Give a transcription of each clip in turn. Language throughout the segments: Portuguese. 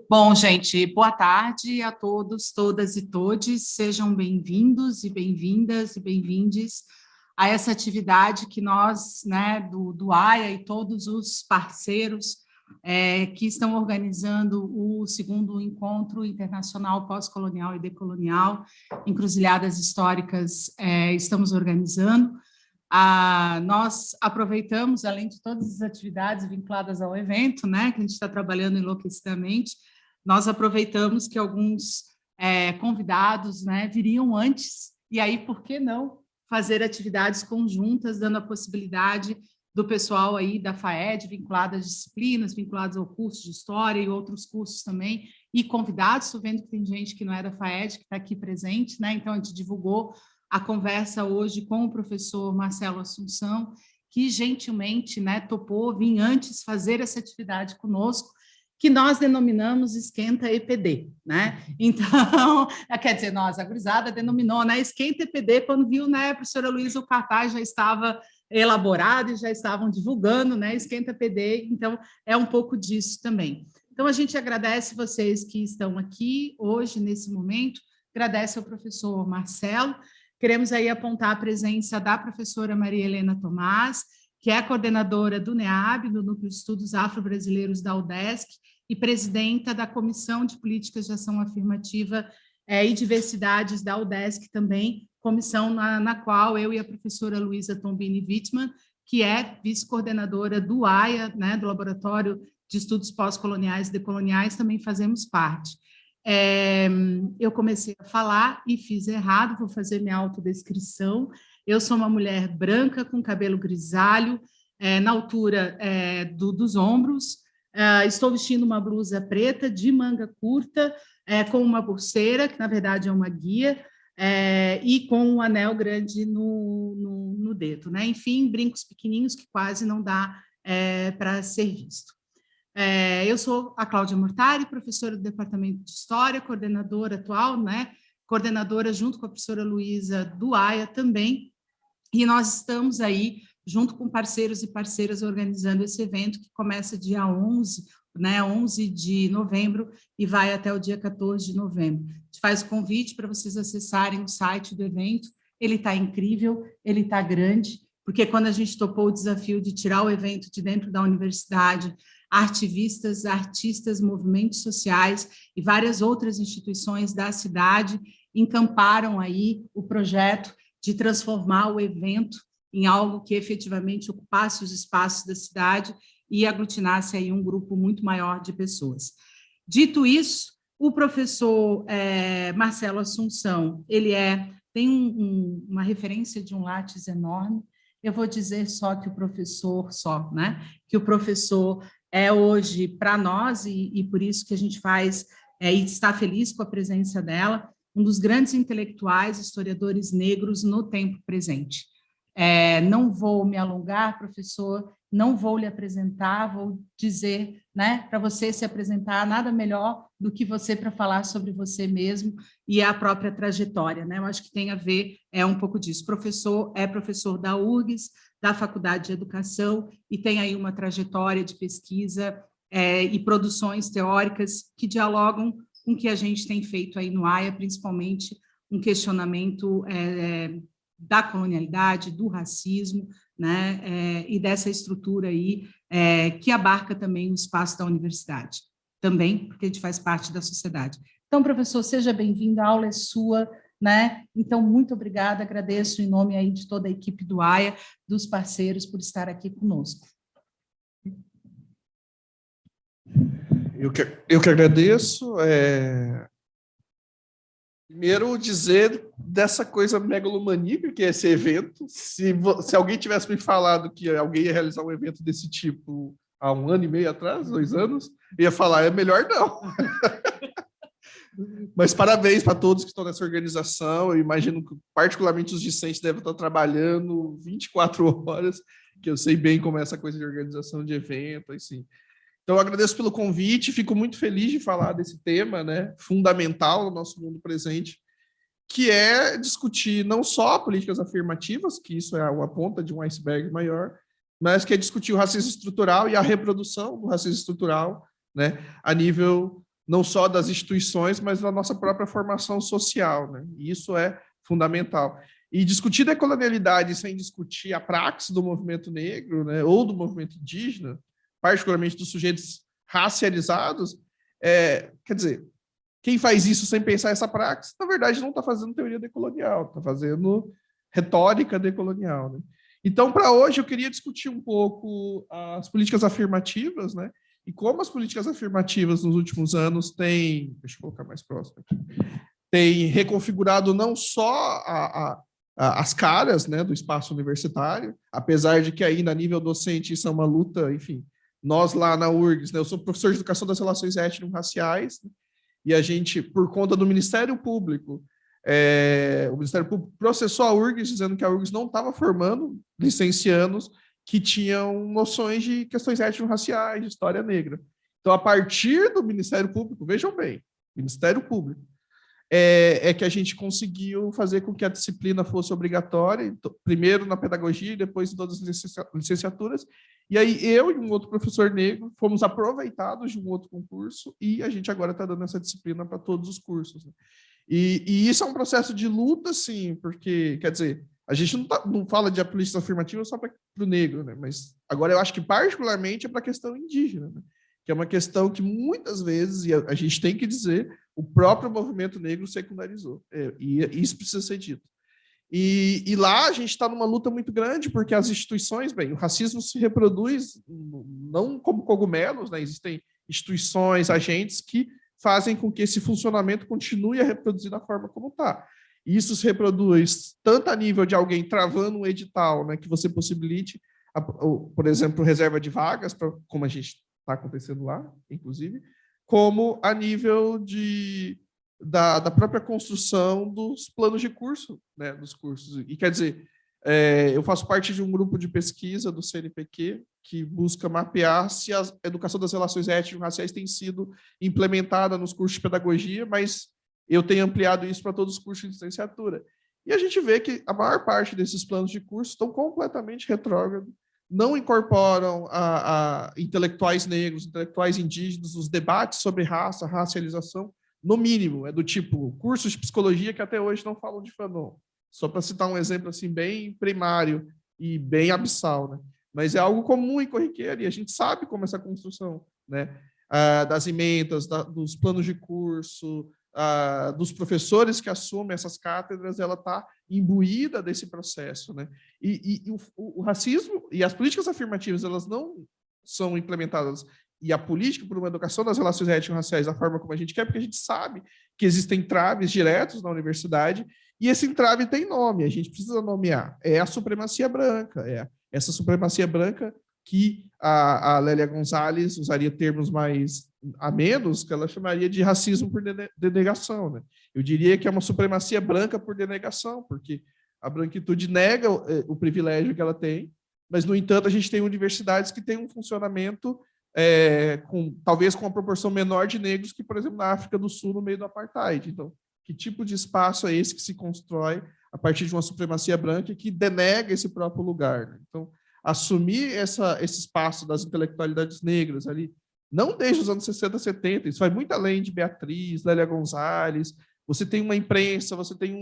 Bom, gente, boa tarde a todos, todas e todes. Sejam bem-vindos e bem-vindas e bem-vindes a essa atividade que nós, né, do AIA e todos os parceiros que estão organizando o segundo Encontro Internacional Pós-Colonial e Decolonial, Encruzilhadas Históricas, estamos organizando. Nós aproveitamos, além de todas as atividades vinculadas ao evento, né, que a gente está trabalhando enlouquecidamente, nós aproveitamos que alguns convidados, né, viriam antes, e aí, por que não fazer atividades conjuntas, dando a possibilidade do pessoal aí da FAED, vinculadas às disciplinas, vinculadas ao curso de História e outros cursos também, e convidados, estou vendo que tem gente que não é da FAED, que está aqui presente, né, então a gente divulgou a conversa hoje com o professor Marcelo Assunção, que gentilmente, né, topou vir antes fazer essa atividade conosco, que nós denominamos Esquenta EPD, né? Então, quer dizer, nós, a gurizada denominou, né, Esquenta EPD, quando viu, né, a professora Luísa, o cartaz já estava elaborado e já estavam divulgando, né, Esquenta EPD, então é um pouco disso também. Então, a gente agradece vocês que estão aqui hoje, nesse momento, agradece ao professor Marcelo. Queremos aí apontar a presença da professora Maria Helena Tomás, que é a coordenadora do NEAB, do Núcleo de Estudos Afro-Brasileiros da UDESC, e presidenta da Comissão de Políticas de Ação Afirmativa e Diversidades da UDESC também, comissão na qual eu e a professora Luísa Tombini Wittmann, que é vice-coordenadora do AIA, né, do Laboratório de Estudos Pós-Coloniais e Decoloniais, também fazemos parte. Eu comecei a falar e fiz errado, vou fazer minha autodescrição. Eu sou uma mulher branca com cabelo grisalho, na altura dos ombros, estou vestindo uma blusa preta de manga curta, com uma pulseira, que na verdade é uma guia, e com um anel grande no dedo, né? Enfim, brincos pequenininhos que quase não dá para ser visto. Eu sou a Cláudia Mortari, professora do Departamento de História, coordenadora atual, né? Coordenadora junto com a professora Luísa do AIA também, e nós estamos aí, junto com parceiros e parceiras, organizando esse evento que começa dia 11, né, 11 de novembro, e vai até o dia 14 de novembro. A gente faz o convite para vocês acessarem o site do evento, ele está incrível, ele está grande, porque quando a gente topou o desafio de tirar o evento de dentro da universidade, ativistas, artistas, movimentos sociais e várias outras instituições da cidade encamparam aí o projeto de transformar o evento em algo que efetivamente ocupasse os espaços da cidade e aglutinasse aí um grupo muito maior de pessoas. Dito isso, o professor Marcelo Assunção, ele tem uma referência de um látis enorme. Eu vou dizer só que o professor, que o professor é hoje para nós, e por isso que a gente faz, e está feliz com a presença dela, um dos grandes intelectuais, historiadores negros no tempo presente. Não vou me alongar, professor, não vou lhe apresentar, vou dizer, né, para você se apresentar, nada melhor do que você para falar sobre você mesmo e a própria trajetória, né? Eu acho que tem a ver um pouco disso. Professor é professor da URGS, da Faculdade de Educação, e tem aí uma trajetória de pesquisa e produções teóricas que dialogam com o que a gente tem feito aí no AIA, principalmente um questionamento da colonialidade, do racismo, né, e dessa estrutura aí que abarca também o espaço da universidade, também porque a gente faz parte da sociedade. Então, professor, seja bem-vindo, a aula é sua, né? Então, muito obrigada, agradeço em nome aí de toda a equipe do AIA, dos parceiros, por estar aqui conosco. Eu que agradeço. Primeiro, dizer dessa coisa megalomaníaca que é esse evento. Se alguém tivesse me falado que alguém ia realizar um evento desse tipo há 1 ano e meio atrás, 2 anos, eu ia falar, é melhor não. Mas parabéns para todos que estão nessa organização. Eu imagino que, particularmente, os discentes devem estar trabalhando 24 horas, que eu sei bem como é essa coisa de organização de evento, assim. Então, eu agradeço pelo convite, fico muito feliz de falar desse tema, né, fundamental no nosso mundo presente, que é discutir não só políticas afirmativas, que isso é uma ponta de um iceberg maior, mas que é discutir o racismo estrutural e a reprodução do racismo estrutural né, a nível não só das instituições, mas da nossa própria formação social, né? E isso é fundamental. E discutir decolonialidade sem discutir a praxis do movimento negro, né, ou do movimento indígena, particularmente dos sujeitos racializados, quer dizer, quem faz isso sem pensar essa praxis, na verdade, não está fazendo teoria decolonial, está fazendo retórica decolonial, né? Então, para hoje, eu queria discutir um pouco as políticas afirmativas, né? E como as políticas afirmativas nos últimos anos têm, deixa eu colocar mais próximo aqui, têm reconfigurado não só as caras, né, do espaço universitário, apesar de que ainda a nível docente isso é uma luta, enfim, nós lá na URGS, né, eu sou professor de Educação das Relações Étnico-Raciais, né, e a gente, por conta do Ministério Público, o Ministério Público processou a URGS, dizendo que a URGS não estava formando licenciandos que tinham noções de questões étnico-raciais, de história negra. Então, a partir do Ministério Público, vejam bem, Ministério Público, que a gente conseguiu fazer com que a disciplina fosse obrigatória, primeiro na pedagogia e depois em todas as licenciaturas. E aí eu e um outro professor negro fomos aproveitados de um outro concurso e a gente agora está dando essa disciplina para todos os cursos, né? E isso é um processo de luta, sim, porque, quer dizer, a gente não fala de políticas afirmativas só para o negro, né? Mas agora eu acho que particularmente é para a questão indígena, né? Que é uma questão que muitas vezes, e a gente tem que dizer, o próprio movimento negro secundarizou. E isso precisa ser dito. E lá a gente está numa luta muito grande, porque as instituições, bem, o racismo se reproduz não como cogumelos, né? Existem instituições, agentes que fazem com que esse funcionamento continue a reproduzir da forma como está. Isso se reproduz tanto a nível de alguém travando um edital, né, que você possibilite, por exemplo, reserva de vagas, como a gente está acontecendo lá, inclusive, como a nível da própria construção dos planos de curso, né, dos cursos. E quer dizer, eu faço parte de um grupo de pesquisa do CNPq que busca mapear se a educação das relações étnico-raciais tem sido implementada nos cursos de pedagogia, mas eu tenho ampliado isso para todos os cursos de licenciatura. E a gente vê que a maior parte desses planos de curso estão completamente retrógrados, não incorporam a intelectuais negros, intelectuais indígenas, os debates sobre raça, racialização, no mínimo, é do tipo cursos de psicologia que até hoje não falam de Fanon. Só para citar um exemplo assim bem primário e bem abissal, né? Mas é algo comum e corriqueiro, e a gente sabe como essa construção, né, das emendas, dos planos de curso, dos professores que assumem essas cátedras, ela está imbuída desse processo, né? E o racismo e as políticas afirmativas, elas não são implementadas, e a política por uma educação das relações étnico-raciais da forma como a gente quer, porque a gente sabe que existem entraves diretos na universidade, e esse entrave tem nome, a gente precisa nomear. É a supremacia branca, essa supremacia branca que a Lélia Gonzalez usaria termos mais amenos, que ela chamaria de racismo por denegação, né? Eu diria que é uma supremacia branca por denegação, porque a branquitude nega o privilégio que ela tem, mas, no entanto, a gente tem universidades que têm um funcionamento talvez com uma proporção menor de negros que, por exemplo, na África do Sul, no meio do apartheid. Então, que tipo de espaço é esse que se constrói a partir de uma supremacia branca que denega esse próprio lugar, né? Então, assumir esse espaço das intelectualidades negras ali, não desde os anos 60, 70, isso vai muito além de Beatriz, Lélia Gonzalez, você tem uma imprensa, você tem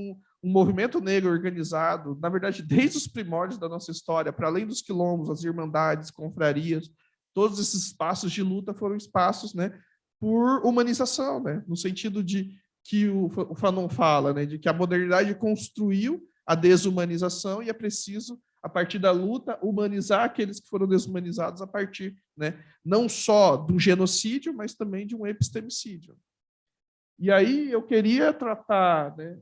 um movimento negro organizado, na verdade, desde os primórdios da nossa história, para além dos quilombos, as irmandades, confrarias, todos esses espaços de luta foram espaços, né, por humanização, né, no sentido de que o Fanon fala, né, de que a modernidade construiu a desumanização e é preciso, a partir da luta, humanizar aqueles que foram desumanizados a partir, né, não só do genocídio, mas também de um epistemicídio. E aí eu queria tratar, né,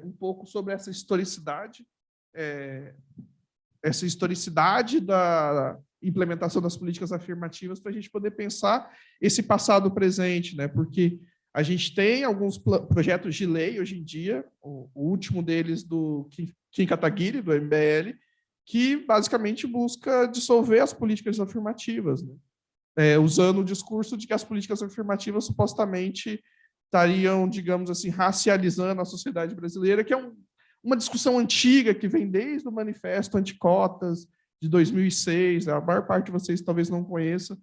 um pouco sobre essa historicidade da implementação das políticas afirmativas para a gente poder pensar esse passado presente, né? Porque a gente tem alguns projetos de lei hoje em dia, o último deles do Kim Kataguiri, do MBL, que basicamente busca dissolver as políticas afirmativas, né? Usando o discurso de que as políticas afirmativas supostamente estariam, digamos assim, racializando a sociedade brasileira, que é uma discussão antiga que vem desde o Manifesto Anticotas, de 2006, a maior parte de vocês talvez não conheça,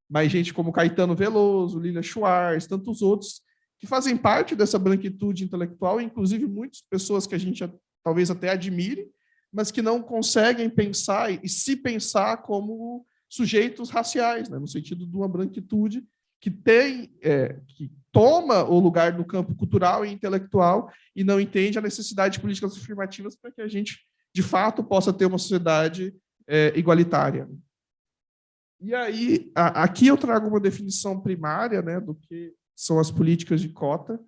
mas gente como Caetano Veloso, Lilia Schwartz, tantos outros, que fazem parte dessa branquitude intelectual, inclusive muitas pessoas que a gente talvez até admire, mas que não conseguem pensar e se pensar como sujeitos raciais, né, no sentido de uma branquitude que que toma o lugar do campo cultural e intelectual e não entende a necessidade de políticas afirmativas para que a gente, de fato, possa ter uma sociedade igualitária. E aí, aqui eu trago uma definição primária, né, do que são as políticas de cota.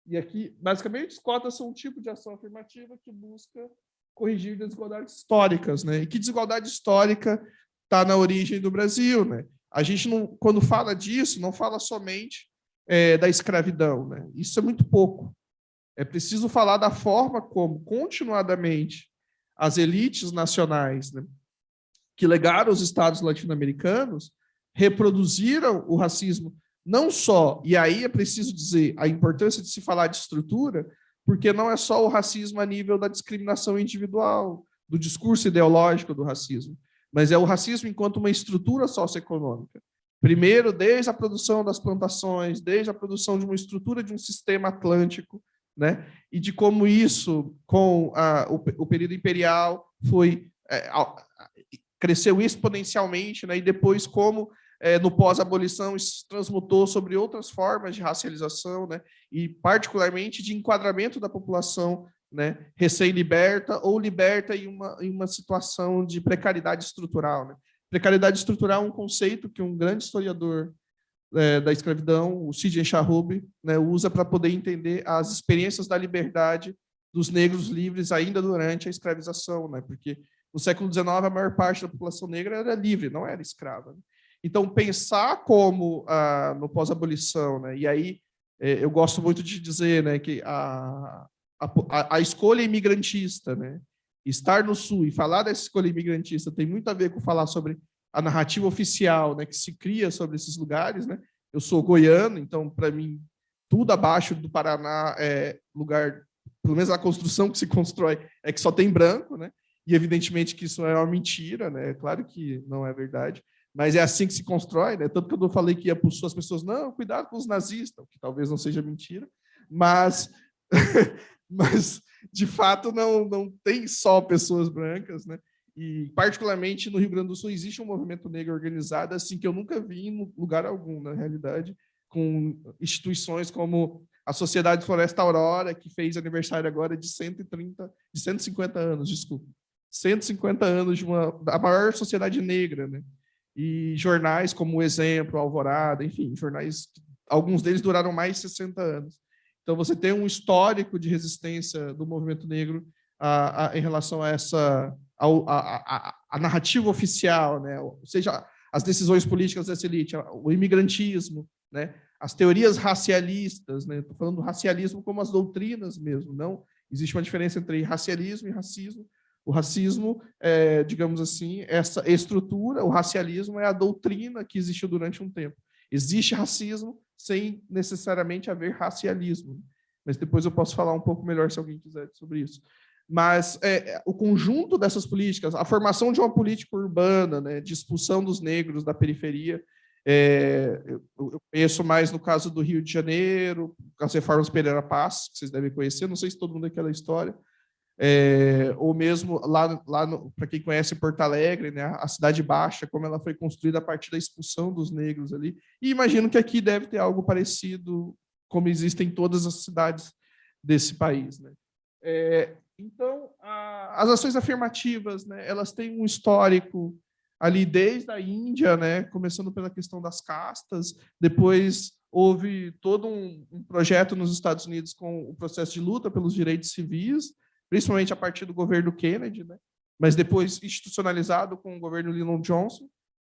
E aqui, basicamente, cotas são um tipo de ação afirmativa que busca corrigir desigualdades históricas, né? E que desigualdade histórica está na origem do Brasil, né? A gente, não, quando fala disso, não fala somente da escravidão, né? Isso é muito pouco. É preciso falar da forma como, continuadamente, as elites nacionais, né, que legaram os estados latino-americanos reproduziram o racismo, não só, e aí é preciso dizer a importância de se falar de estrutura, porque não é só o racismo a nível da discriminação individual, do discurso ideológico do racismo, mas é o racismo enquanto uma estrutura socioeconômica. Primeiro, desde a produção das plantações, desde a produção de uma estrutura de um sistema atlântico, né? E de como isso, com o período imperial, cresceu exponencialmente, né? E depois como no pós-abolição isso transmutou sobre outras formas de racialização, né? E particularmente de enquadramento da população, né, recém-liberta ou liberta em uma situação de precariedade estrutural, né? Precariedade estrutural é um conceito que um grande historiador da escravidão, o Sidney Charroube, né, usa para poder entender as experiências da liberdade dos negros livres ainda durante a escravização, né? Porque no século XIX a maior parte da população negra era livre, não era escrava, né? Então, pensar como no pós-abolição, né, e aí eu gosto muito de dizer, né, que a escolha imigrantista, né, estar no Sul e falar dessa escolha imigrantista tem muito a ver com falar sobre a narrativa oficial, né, que se cria sobre esses lugares, né? Eu sou goiano, então, para mim, tudo abaixo do Paraná é lugar, pelo menos a construção que se constrói, é que só tem branco, né? E, evidentemente, que isso é uma mentira, né? Claro que não é verdade, mas é assim que se constrói, né? Tanto que eu falei que ia para o Sul, as pessoas, não, cuidado com os nazistas, que talvez não seja mentira, mas, mas de fato, não tem só pessoas brancas, né? E, particularmente, no Rio Grande do Sul, existe um movimento negro organizado assim que eu nunca vi em lugar algum, na realidade, com instituições como a Sociedade Floresta Aurora, que fez aniversário agora de 150 anos, desculpa. 150 anos da maior sociedade negra, né? E jornais como O Exemplo, Alvorada, enfim, jornais, alguns deles duraram mais de 60 anos. Então, você tem um histórico de resistência do movimento negro em relação a essa a narrativa oficial, né? Ou seja, as decisões políticas dessa elite, o imigrantismo, né? As teorias racialistas, né? Estou falando do racialismo como as doutrinas mesmo, não existe uma diferença entre racialismo e racismo. O racismo é, digamos assim, essa estrutura, o racialismo é a doutrina que existiu durante um tempo. Existe racismo sem necessariamente haver racialismo. Mas depois eu posso falar um pouco melhor se alguém quiser sobre isso. Mas o conjunto dessas políticas, a formação de uma política urbana, né, de expulsão dos negros da periferia, eu conheço mais no caso do Rio de Janeiro, as reformas Pereira Passos, que vocês devem conhecer, não sei se todo mundo é aquela história, ou mesmo lá para quem conhece Porto Alegre, né, a Cidade Baixa, como ela foi construída a partir da expulsão dos negros ali, e imagino que aqui deve ter algo parecido, como existe em todas as cidades desse país, né? Então, as ações afirmativas, né, elas têm um histórico ali desde a Índia, né, começando pela questão das castas, depois houve todo um projeto nos Estados Unidos com o processo de luta pelos direitos civis, principalmente a partir do governo Kennedy, né, mas depois institucionalizado com o governo Lyndon Johnson,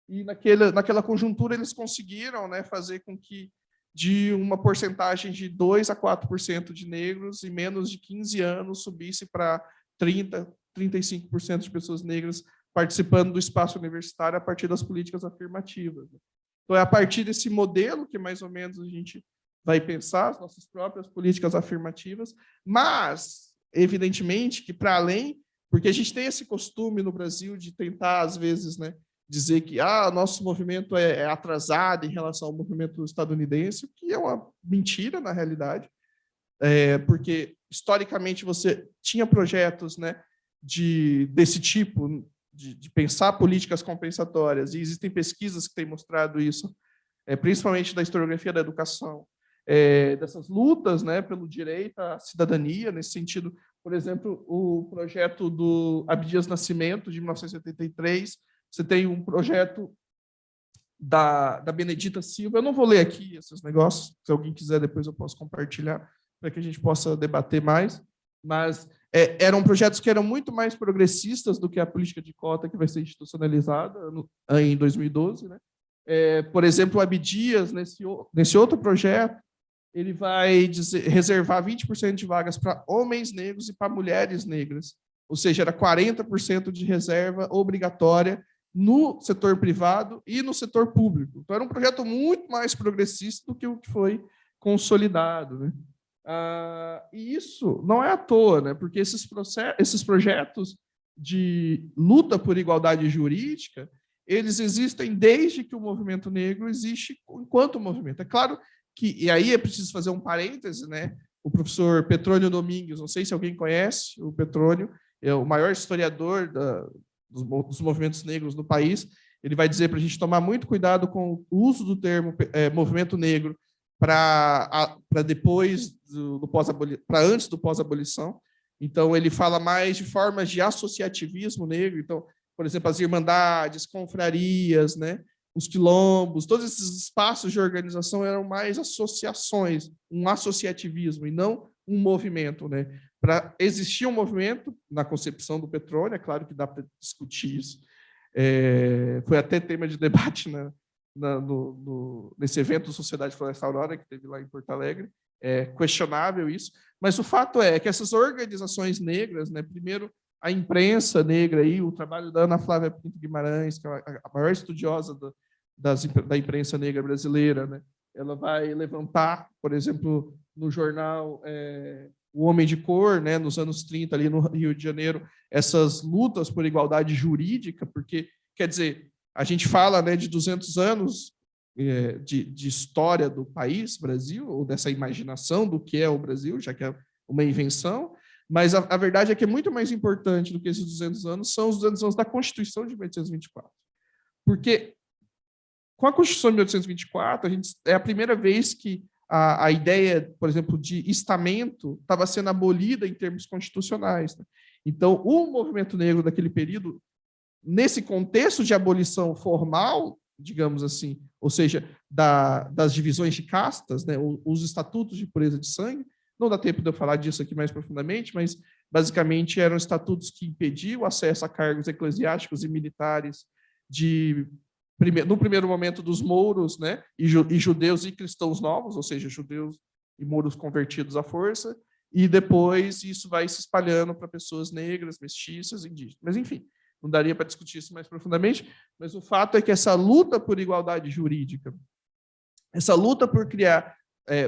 e naquela conjuntura eles conseguiram, né, fazer com que de uma porcentagem de 2 a 4% de negros em menos de 15 anos subisse para 30, 35% de pessoas negras participando do espaço universitário a partir das políticas afirmativas. Então, é a partir desse modelo que, mais ou menos, a gente vai pensar as nossas próprias políticas afirmativas, mas, evidentemente, que para além, porque a gente tem esse costume no Brasil de tentar, às vezes, né, dizer que nosso movimento é atrasado em relação ao movimento estadunidense, o que é uma mentira, na realidade, porque, historicamente, você tinha projetos, né, desse tipo, de pensar políticas compensatórias, e existem pesquisas que têm mostrado isso, principalmente da historiografia da educação, dessas lutas, né, pelo direito à cidadania, nesse sentido. Por exemplo, o projeto do Abdias Nascimento, de 1973, você tem um projeto da Benedita Silva. Eu não vou ler aqui esses negócios, se alguém quiser, depois eu posso compartilhar, para que a gente possa debater mais, mas eram projetos que eram muito mais progressistas do que a política de cota que vai ser institucionalizada em 2012. Né? Por exemplo, o Abdias, nesse outro projeto, ele vai reservar 20% de vagas para homens negros e para mulheres negras, ou seja, era 40% de reserva obrigatória no setor privado e no setor público. Então, era um projeto muito mais progressista do que o que foi consolidado. Né? E isso não é à toa, né? Porque esses projetos de luta por igualdade jurídica, eles existem desde que o movimento negro existe enquanto movimento. É claro que, e aí é preciso fazer um parêntese, né? O professor Petrônio Domingues, não sei se alguém conhece o Petrônio, é o maior historiador dos movimentos negros no país. Ele vai dizer para a gente tomar muito cuidado com o uso do termo movimento negro para depois para antes do pós-abolição. Então, ele fala mais de formas de associativismo negro. Então, por exemplo, as irmandades, confrarias, né? Os quilombos, todos esses espaços de organização eram mais associações, um associativismo, e não um movimento. Né? Para existir um movimento, na concepção do Petrônio, é claro que dá para discutir isso, foi até tema de debate nesse evento do Sociedade Florestal Aurora, que teve lá em Porto Alegre, é questionável isso, mas o fato é que essas organizações negras, né, primeiro, a imprensa negra, aí, o trabalho da Ana Flávia Pinto Guimarães, que é a maior estudiosa da imprensa negra brasileira, né? Ela vai levantar, por exemplo, no jornal O Homem de Cor, né, nos anos 30, ali no Rio de Janeiro, essas lutas por igualdade jurídica, porque, quer dizer, a gente fala, né, de 200 anos de história do país, Brasil, ou dessa imaginação do que é o Brasil, já que é uma invenção, mas a verdade é que é muito mais importante do que esses 200 anos, são os 200 anos da Constituição de 1824. Porque com a Constituição de 1824, é a primeira vez que a ideia, por exemplo, de estamento estava sendo abolida em termos constitucionais. Né? Então, o movimento negro daquele período, nesse contexto de abolição formal, digamos assim, ou seja, das divisões de castas, né, os estatutos de pureza de sangue, não dá tempo de eu falar disso aqui mais profundamente, mas basicamente eram estatutos que impediam o acesso a cargos eclesiásticos e militares no primeiro momento dos mouros, né, e judeus e cristãos novos, ou seja, judeus e mouros convertidos à força, e depois isso vai se espalhando para pessoas negras, mestiças, indígenas. Mas, enfim, não daria para discutir isso mais profundamente, mas o fato é que essa luta por igualdade jurídica, essa luta por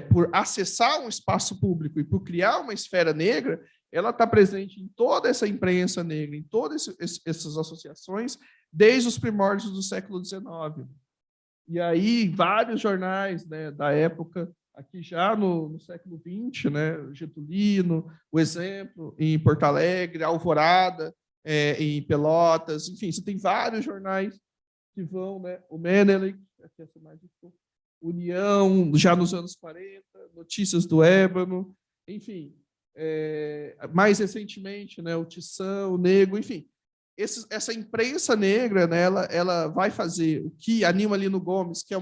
por acessar um espaço público e por criar uma esfera negra, ela está presente em toda essa imprensa negra, em todas essas associações, desde os primórdios do século XIX. E aí, vários jornais, né, da época, aqui já no século XX, né, Getulino, O Exemplo, em Porto Alegre, Alvorada, em Pelotas, enfim, você tem vários jornais que vão, né, o Menelik, aqui essa imagem, União, já nos anos 40, Notícias do Ébano, enfim, mais recentemente, né, o Tição, o Negro, enfim, essa imprensa negra, né, ela vai fazer o que a Nilma Lino Gomes, que é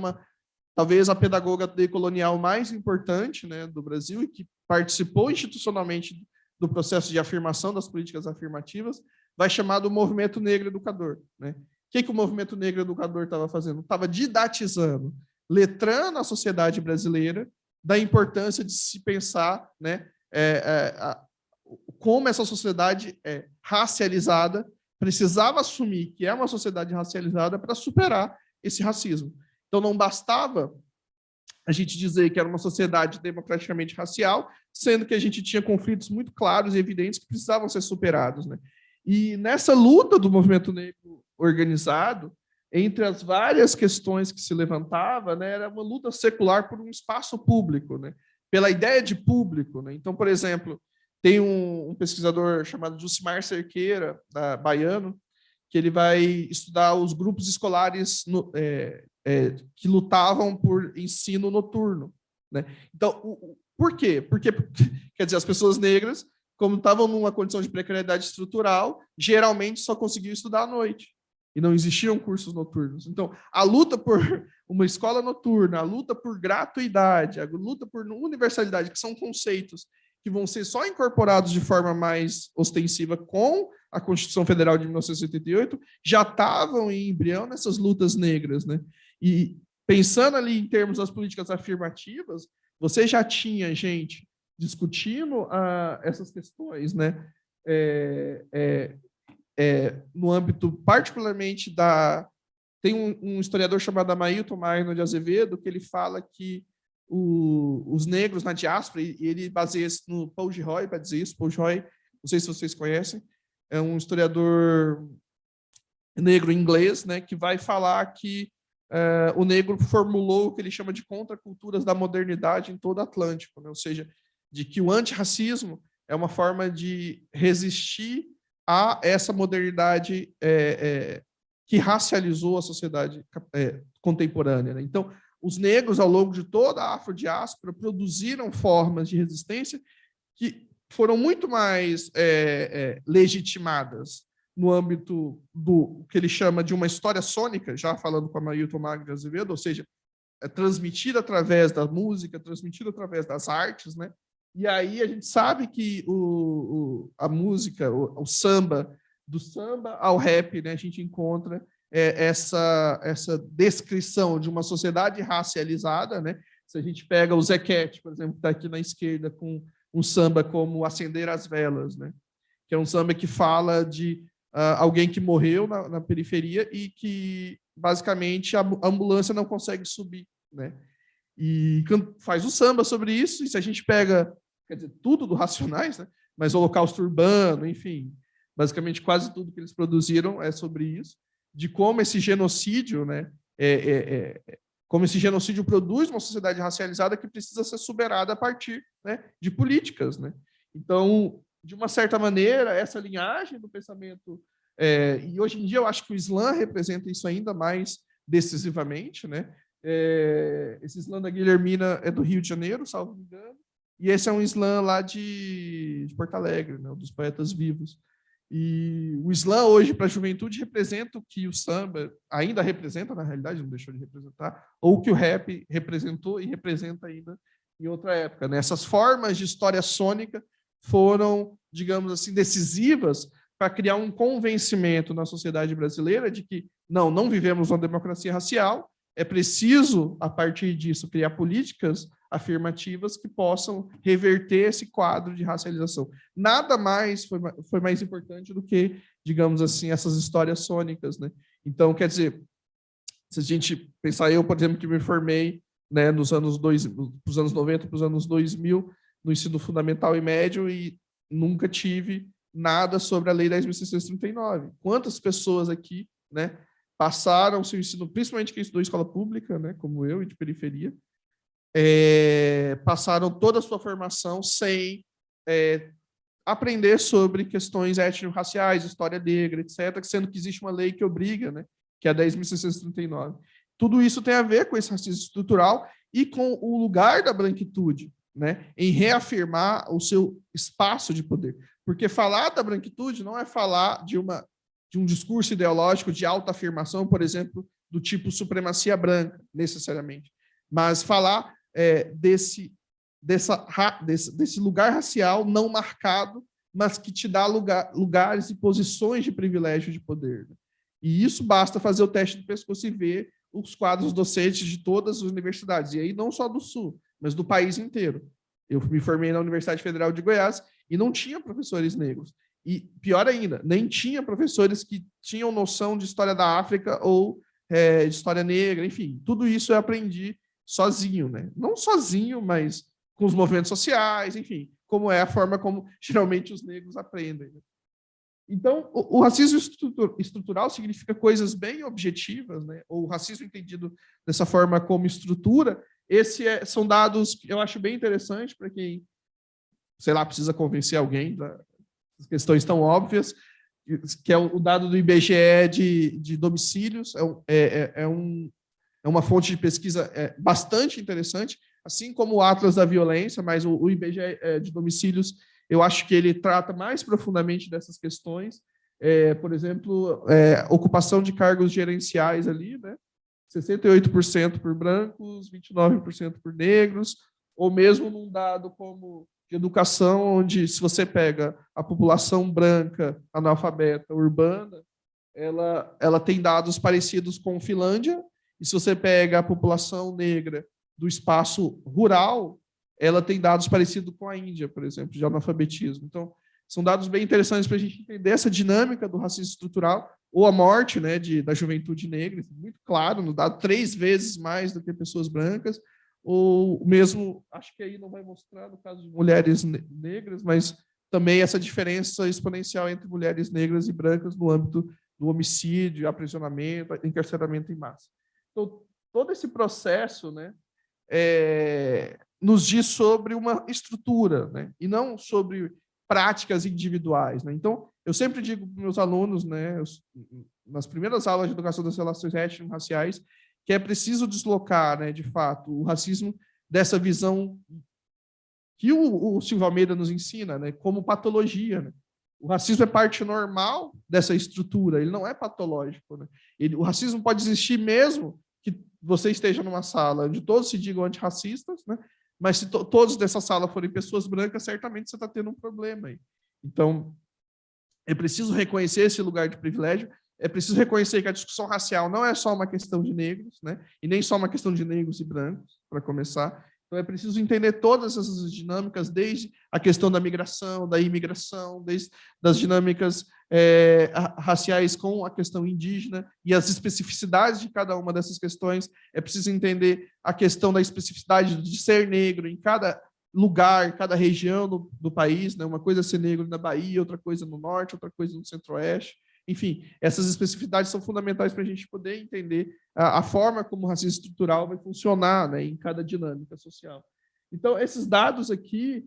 talvez a pedagoga decolonial mais importante, né, do Brasil, e que participou institucionalmente do processo de afirmação das políticas afirmativas, vai chamar do movimento negro educador. Né? O que o movimento negro educador estava fazendo? Estava didatizando, letrando a sociedade brasileira da importância de se pensar, né, como essa sociedade racializada precisava assumir que é uma sociedade racializada para superar esse racismo. Então, não bastava a gente dizer que era uma sociedade democraticamente racial, sendo que a gente tinha conflitos muito claros e evidentes que precisavam ser superados. Né? E nessa luta do movimento negro organizado, entre as várias questões que se levantava, né, era uma luta secular por um espaço público, né, pela ideia de público, né? Então, por exemplo, tem um pesquisador chamado Jucimar Cerqueira, baiano, que ele vai estudar os grupos escolares que lutavam por ensino noturno, né? Então, por quê? Porque, quer dizer, as pessoas negras, como estavam numa condição de precariedade estrutural, geralmente só conseguiam estudar à noite. E não existiam cursos noturnos. Então, a luta por uma escola noturna, a luta por gratuidade, a luta por universalidade, que são conceitos que vão ser só incorporados de forma mais ostensiva com a Constituição Federal de 1988, já estavam em embrião nessas lutas negras, né? E pensando ali em termos das políticas afirmativas, você já tinha gente discutindo essas questões, né? No âmbito particularmente tem um historiador chamado Amailton Magno de Azevedo, que ele fala que os negros na diáspora, e ele baseia isso no Paul Gilroy para dizer isso. Paul Gilroy, não sei se vocês conhecem, é um historiador negro inglês, né, que vai falar que o negro formulou o que ele chama de contraculturas da modernidade em todo o Atlântico, né? Ou seja, de que o antirracismo é uma forma de resistir a essa modernidade que racializou a sociedade contemporânea, né? Então, os negros, ao longo de toda a afrodiáspora, produziram formas de resistência que foram muito mais legitimadas no âmbito do que ele chama de uma história sônica, já falando com a Amailton Magno de Azevedo, ou seja, transmitida através da música, transmitida através das artes, né? E aí a gente sabe que a música, o samba, do samba ao rap, né, a gente encontra essa descrição de uma sociedade racializada, né? Se a gente pega o Zequete, por exemplo, que está aqui na esquerda, com um samba como Acender as Velas, né? Que é um samba que fala de alguém que morreu na periferia e que, basicamente, a ambulância não consegue subir, né? E faz o samba sobre isso, e se a gente pega, quer dizer, tudo do Racionais, né? Mas Holocausto Urbano, enfim, basicamente quase tudo que eles produziram é sobre isso, de como esse genocídio, né, como esse genocídio produz uma sociedade racializada que precisa ser superada a partir, né, de políticas, né? Então, de uma certa maneira, essa linhagem do pensamento, e hoje em dia eu acho que o Islã representa isso ainda mais decisivamente, né? Esse Islã da Guilhermina é do Rio de Janeiro, salvo me engano, e esse é um Islã lá de Porto Alegre, né, dos Poetas Vivos. E o Islã hoje para a juventude representa o que o samba ainda representa, na realidade, não deixou de representar, ou o que o rap representou e representa ainda em outra época, né? Essas formas de história sônica foram, digamos assim, decisivas para criar um convencimento na sociedade brasileira de que não vivemos uma democracia racial, é preciso, a partir disso, criar políticas afirmativas que possam reverter esse quadro de racialização. Nada mais foi mais importante do que, digamos assim, essas histórias sônicas, né? Então, quer dizer, se a gente pensar, eu, por exemplo, que me formei, né, nos anos 90 para os anos 2000, no ensino fundamental e médio, e nunca tive nada sobre a Lei 10.639. Quantas pessoas aqui, né, passaram seu ensino, principalmente quem estudou em escola pública, né, como eu, e de periferia, passaram toda a sua formação sem aprender sobre questões étnico-raciais, história negra, etc., sendo que existe uma lei que obriga, né, que é a 10.639. Tudo isso tem a ver com esse racismo estrutural e com o lugar da branquitude, né, em reafirmar o seu espaço de poder. Porque falar da branquitude não é falar de um discurso ideológico de autoafirmação, por exemplo, do tipo supremacia branca, necessariamente, mas falar desse lugar racial não marcado, mas que te dá lugares e posições de privilégio de poder. Né? E isso basta fazer o teste do pescoço e ver os quadros docentes de todas as universidades, e aí não só do Sul, mas do país inteiro. Eu me formei na Universidade Federal de Goiás e não tinha professores negros. E, pior ainda, nem tinha professores que tinham noção de história da África ou de história negra, enfim, tudo isso eu aprendi sozinho, né? Não sozinho, mas com os movimentos sociais, enfim, como é a forma como geralmente os negros aprendem. Né? Então, o racismo estrutural significa coisas bem objetivas, né? Ou o racismo entendido dessa forma como estrutura. São dados que eu acho bem interessantes para quem, sei lá, precisa convencer alguém das questões tão óbvias, que é o dado do IBGE de domicílios. É uma fonte de pesquisa bastante interessante, assim como o Atlas da Violência, mas o IBGE de domicílios, eu acho que ele trata mais profundamente dessas questões. Por exemplo, ocupação de cargos gerenciais ali, né? 68% por brancos, 29% por negros, ou mesmo num dado como de educação, onde se você pega a população branca, analfabeta, urbana, ela tem dados parecidos com Finlândia, e se você pega a população negra do espaço rural, ela tem dados parecidos com a Índia, por exemplo, de analfabetismo. Então, são dados bem interessantes para a gente entender essa dinâmica do racismo estrutural, ou a morte, né, da juventude negra, muito claro, no dado 3 vezes mais do que pessoas brancas, ou mesmo, acho que aí não vai mostrar no caso de mulheres negras, mas também essa diferença exponencial entre mulheres negras e brancas no âmbito do homicídio, aprisionamento, encarceramento em massa. Então, todo esse processo, né, nos diz sobre uma estrutura, né, e não sobre práticas individuais, né? Então, eu sempre digo para meus alunos, né, nas primeiras aulas de educação das relações étnico-raciais, que é preciso deslocar, né, de fato, o racismo dessa visão que o Silvio Almeida nos ensina, né, como patologia, né? O racismo é parte normal dessa estrutura, ele não é patológico, né? O racismo pode existir mesmo que você esteja numa sala onde todos se digam antirracistas, né? Mas se todos dessa sala forem pessoas brancas, certamente você está tendo um problema aí. Então, é preciso reconhecer esse lugar de privilégio, é preciso reconhecer que a discussão racial não é só uma questão de negros, né? E nem só uma questão de negros e brancos, para começar. Então, é preciso entender todas essas dinâmicas, desde a questão da migração, da imigração, desde das dinâmicas raciais com a questão indígena e as especificidades de cada uma dessas questões. É preciso entender a questão da especificidade de ser negro em cada lugar, cada região do país, né? Uma coisa é ser negro na Bahia, outra coisa no norte, outra coisa no centro-oeste. Enfim, essas especificidades são fundamentais para a gente poder entender a forma como o racismo estrutural vai funcionar, né, em cada dinâmica social. Então, esses dados aqui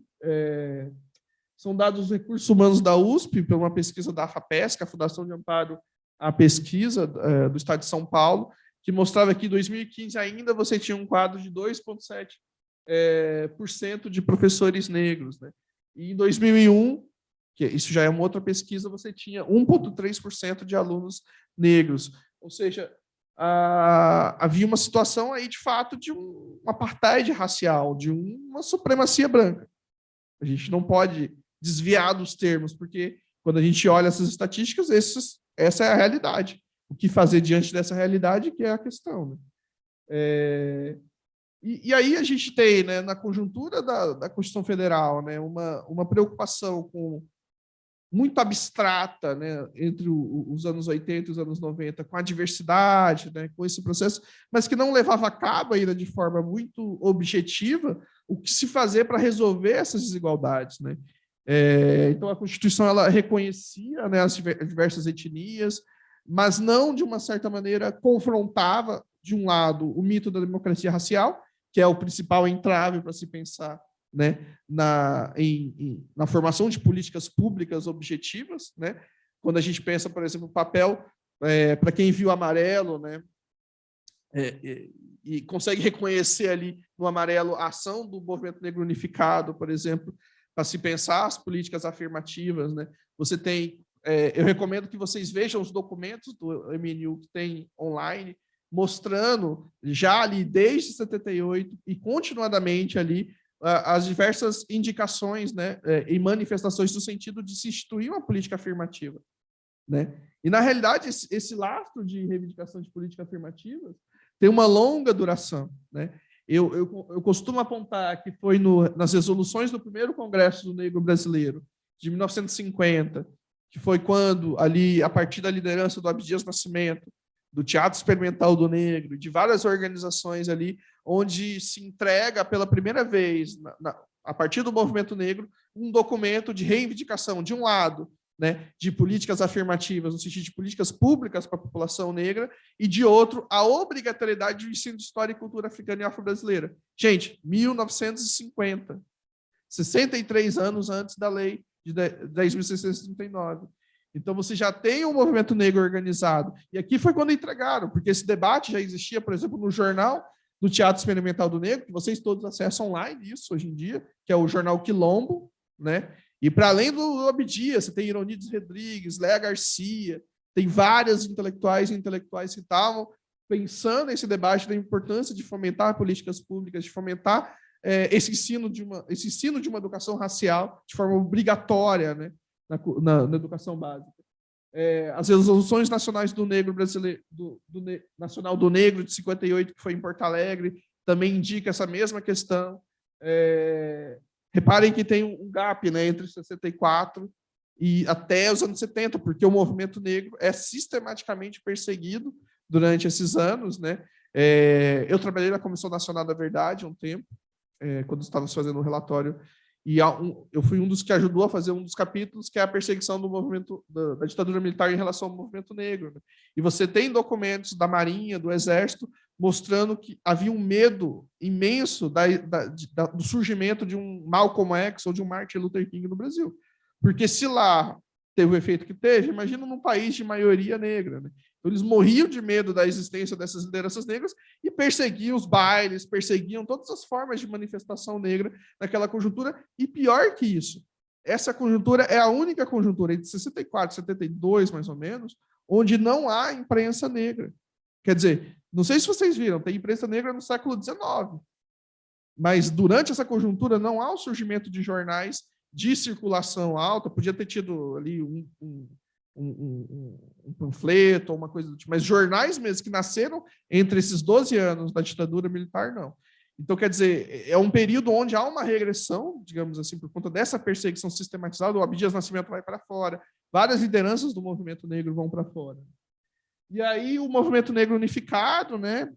são dados dos recursos humanos da USP, por uma pesquisa da FAPESC, a Fundação de Amparo à Pesquisa do Estado de São Paulo, que mostrava que em 2015 ainda você tinha um quadro de 2,7% de professores negros, né? E em 2001, que isso já é uma outra pesquisa, você tinha 1,3% de alunos negros. Ou seja, havia uma situação aí, de fato, de um apartheid racial, de uma supremacia branca. A gente não pode desviar dos termos, porque quando a gente olha essas estatísticas, essa é a realidade. O que fazer diante dessa realidade que é a questão, né? E aí a gente tem, né, na conjuntura da Constituição Federal, né, uma preocupação muito abstrata, né, entre os anos 80 e os anos 90, com a diversidade, né, com esse processo, mas que não levava a cabo ainda de forma muito objetiva o que se fazer para resolver essas desigualdades, né? Então, a Constituição ela reconhecia, né, as diversas etnias, mas não, de uma certa maneira, confrontava, de um lado, o mito da democracia racial, que é o principal entrave para se pensar, né, na formação de políticas públicas objetivas, né? Quando a gente pensa, por exemplo, o papel, para quem viu Amarelo, né, e consegue reconhecer ali no Amarelo a ação do Movimento Negro Unificado, por exemplo, para se pensar as políticas afirmativas, né? Você tem, eu recomendo que vocês vejam os documentos do MNU que tem online, mostrando já ali desde 78 e continuadamente ali as diversas indicações, né, e manifestações no sentido de se instituir uma política afirmativa, né? E, na realidade, esse lastro de reivindicação de política afirmativa tem uma longa duração, né? Eu costumo apontar que foi nas resoluções do primeiro Congresso do Negro Brasileiro, de 1950, que foi quando, ali, a partir da liderança do Abdias Nascimento, do Teatro Experimental do Negro, de várias organizações ali, onde se entrega pela primeira vez, a partir do movimento negro, um documento de reivindicação, de um lado, né, de políticas afirmativas, no sentido de políticas públicas para a população negra, e de outro, a obrigatoriedade do ensino de história e cultura africana e afro-brasileira. Gente, 1950, 63 anos antes da lei de 10.639. Então, você já tem um movimento negro organizado. E aqui foi quando entregaram, porque esse debate já existia, por exemplo, no jornal do Teatro Experimental do Negro, que vocês todos acessam online isso hoje em dia, que é o jornal Quilombo, né? E para além do Abdias, você tem Ironides Rodrigues, Léa Garcia, tem várias intelectuais e intelectuais que estavam pensando nesse debate da importância de fomentar políticas públicas, de fomentar esse ensino de uma educação racial de forma obrigatória, né, na educação básica. As resoluções nacionais do negro brasileiro, Nacional do Negro de 58, que foi em Porto Alegre, também indica essa mesma questão. Reparem que tem um gap, né, entre 64 e até os anos 70, porque o movimento negro é sistematicamente perseguido durante esses anos, né? Eu trabalhei na Comissão Nacional da Verdade há um tempo, quando estávamos fazendo um relatório, e eu fui um dos que ajudou a fazer um dos capítulos, que é a perseguição do movimento da ditadura militar em relação ao movimento negro, né? E você tem documentos da Marinha, do Exército, mostrando que havia um medo imenso do surgimento de um Malcolm X ou de um Martin Luther King no Brasil. Porque se lá teve o efeito que teve, imagina num país de maioria negra, né? Então, eles morriam de medo da existência dessas lideranças negras e perseguiam os bailes, perseguiam todas as formas de manifestação negra naquela conjuntura. E pior que isso, essa conjuntura é a única conjuntura entre 64 e 72, mais ou menos, onde não há imprensa negra. Quer dizer, não sei se vocês viram, tem imprensa negra no século XIX, mas durante essa conjuntura não há o surgimento de jornais de circulação alta, podia ter tido ali um panfleto ou uma coisa do tipo, mas jornais mesmo que nasceram entre esses 12 anos da ditadura militar, não. Então, quer dizer, é um período onde há uma regressão, digamos assim, por conta dessa perseguição sistematizada, o Abdias Nascimento vai para fora, várias lideranças do movimento negro vão para fora. E aí o movimento negro unificado, né,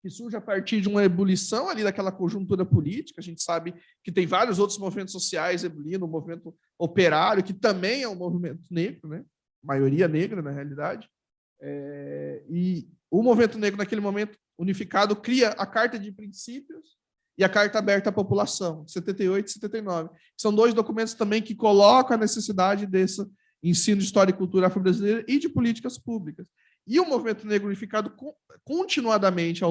que surge a partir de uma ebulição ali daquela conjuntura política. A gente sabe que tem vários outros movimentos sociais ebulindo, o movimento operário, que também é um movimento negro, né? Maioria negra, na realidade. E o movimento negro, naquele momento unificado, cria a Carta de Princípios e a Carta Aberta à População, 78 e 79. São dois documentos também que colocam a necessidade desse ensino de história e cultura afro-brasileira e de políticas públicas. E o movimento negro unificado, continuadamente,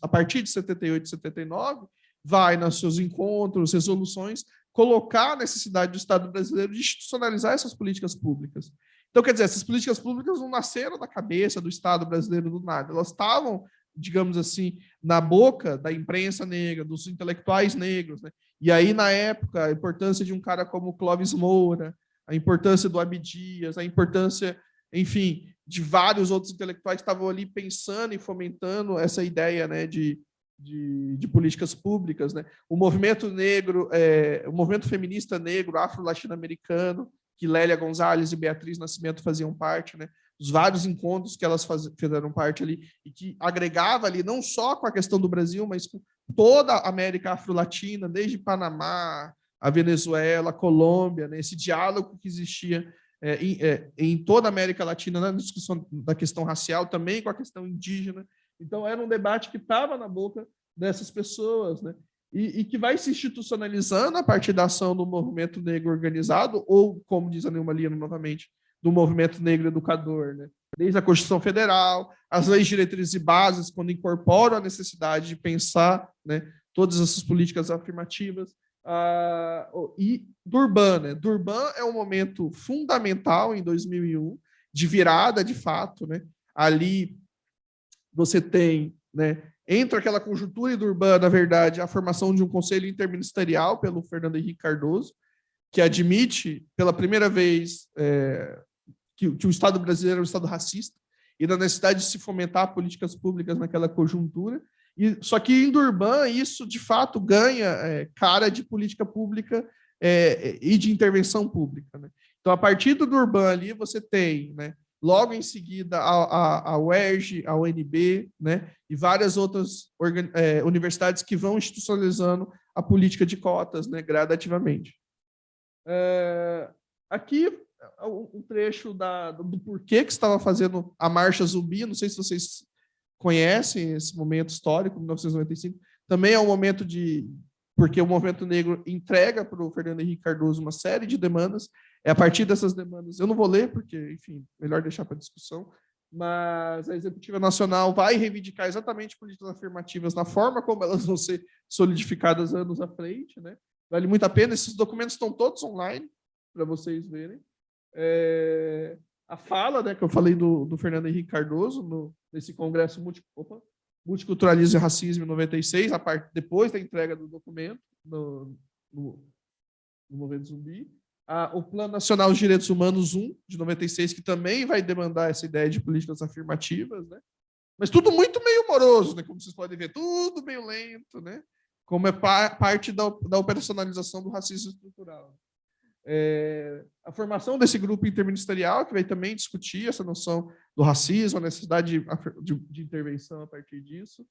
a partir de 78 e 79, vai, nos seus encontros, resoluções, colocar a necessidade do Estado brasileiro de institucionalizar essas políticas públicas. Então, quer dizer, essas políticas públicas não nasceram da cabeça do Estado brasileiro do nada, elas estavam, digamos assim, na boca da imprensa negra, dos intelectuais negros, né? E aí, na época, a importância de um cara como Clóvis Moura, a importância do Abdias, a importância, enfim, de vários outros intelectuais que estavam ali pensando e fomentando essa ideia, né, de políticas públicas, né? O movimento negro, o movimento feminista negro, afro-latino-americano, que Lélia Gonzalez e Beatriz Nascimento faziam parte, né? Os vários encontros que elas fizeram parte ali, e que agregava ali não só com a questão do Brasil, mas com toda a América afro-latina, desde Panamá, a Venezuela, a Colômbia, né? Esse diálogo que existia em toda a América Latina na discussão da questão racial, também com a questão indígena. Então, era um debate que estava na boca dessas pessoas, né? E que vai se institucionalizando a partir da ação do movimento negro organizado, ou, como diz a Nilma Lino novamente, do movimento negro educador, né? Desde a Constituição Federal, as leis, diretrizes e bases, quando incorporam a necessidade de pensar, né, todas essas políticas afirmativas, e Durban, né? Durban é um momento fundamental em 2001, de virada, de fato, né? Ali você tem, né, entre aquela conjuntura e Durban, na verdade, a formação de um conselho interministerial pelo Fernando Henrique Cardoso, que admite pela primeira vez que o Estado brasileiro é um Estado racista e da necessidade de se fomentar políticas públicas naquela conjuntura. Só que em Durban isso, de fato, ganha cara de política pública e de intervenção pública, né? Então, a partir do Durban ali, você tem, né, logo em seguida a UERJ, a UNB, né, e várias outras universidades que vão institucionalizando a política de cotas, né, gradativamente. Aqui um trecho do porquê que estava fazendo a Marcha Zumbi. Não sei se vocês conhecem esse momento histórico, 1995. Também é um momento porque o movimento negro entrega para o Fernando Henrique Cardoso uma série de demandas. É a partir dessas demandas, eu não vou ler, porque, enfim, melhor deixar para discussão, mas a Executiva Nacional vai reivindicar exatamente políticas afirmativas na forma como elas vão ser solidificadas anos à frente, né? Vale muito a pena. Esses documentos estão todos online, para vocês verem. A fala, né, que eu falei do Fernando Henrique Cardoso, nesse congresso Multiculturalismo e Racismo em 96, depois da entrega do documento no Movimento Zumbi. O Plano Nacional de Direitos Humanos 1, de 96, que também vai demandar essa ideia de políticas afirmativas, né? Mas tudo muito meio moroso, né? Como vocês podem ver, tudo meio lento, né? Como é parte da operacionalização do racismo estrutural. A formação desse grupo interministerial, que vai também discutir essa noção do racismo, a necessidade de intervenção a partir disso,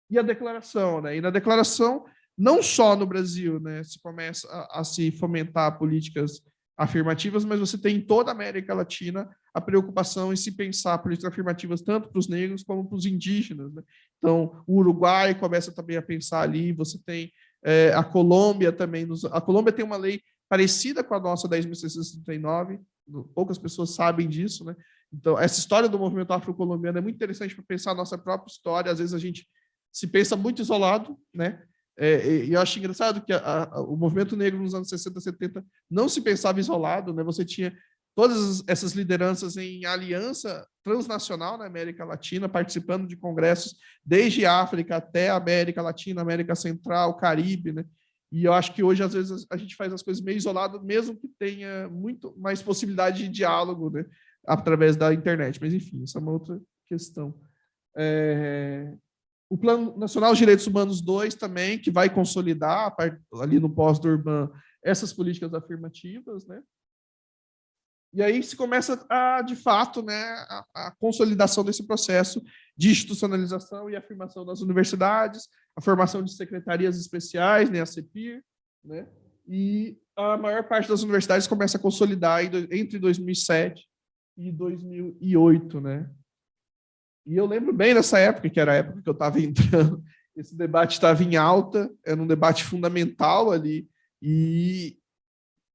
e a declaração, né? E na declaração, não só no Brasil, né, se começa a se fomentar políticas afirmativas, mas você tem em toda a América Latina a preocupação em se pensar políticas afirmativas tanto para os negros como para os indígenas, né? Então, o Uruguai começa também a pensar ali, você tem a Colômbia também. A Colômbia tem uma lei parecida com a nossa 10.639, poucas pessoas sabem disso, né? Então, essa história do movimento afro-colombiano é muito interessante para pensar a nossa própria história. Às vezes a gente se pensa muito isolado, né? E eu acho engraçado que o movimento negro nos anos 60, 70 não se pensava isolado, né? Você tinha todas essas lideranças em aliança transnacional na América Latina, participando de congressos desde África até América Latina, América Central, Caribe, né? E eu acho que hoje, às vezes, a gente faz as coisas meio isolado, mesmo que tenha muito mais possibilidade de diálogo, né, através da internet. Mas, enfim, essa é uma outra questão. O Plano Nacional de Direitos Humanos 2 também, que vai consolidar, ali no pós-Durban, essas políticas afirmativas, né? E aí se começa, de fato, né, a consolidação desse processo de institucionalização e afirmação das universidades, a formação de secretarias especiais, né, a CEPIR, né? E a maior parte das universidades começa a consolidar entre 2007 e 2008, né? E eu lembro bem dessa época, que era a época que eu estava entrando, esse debate estava em alta, era um debate fundamental ali, e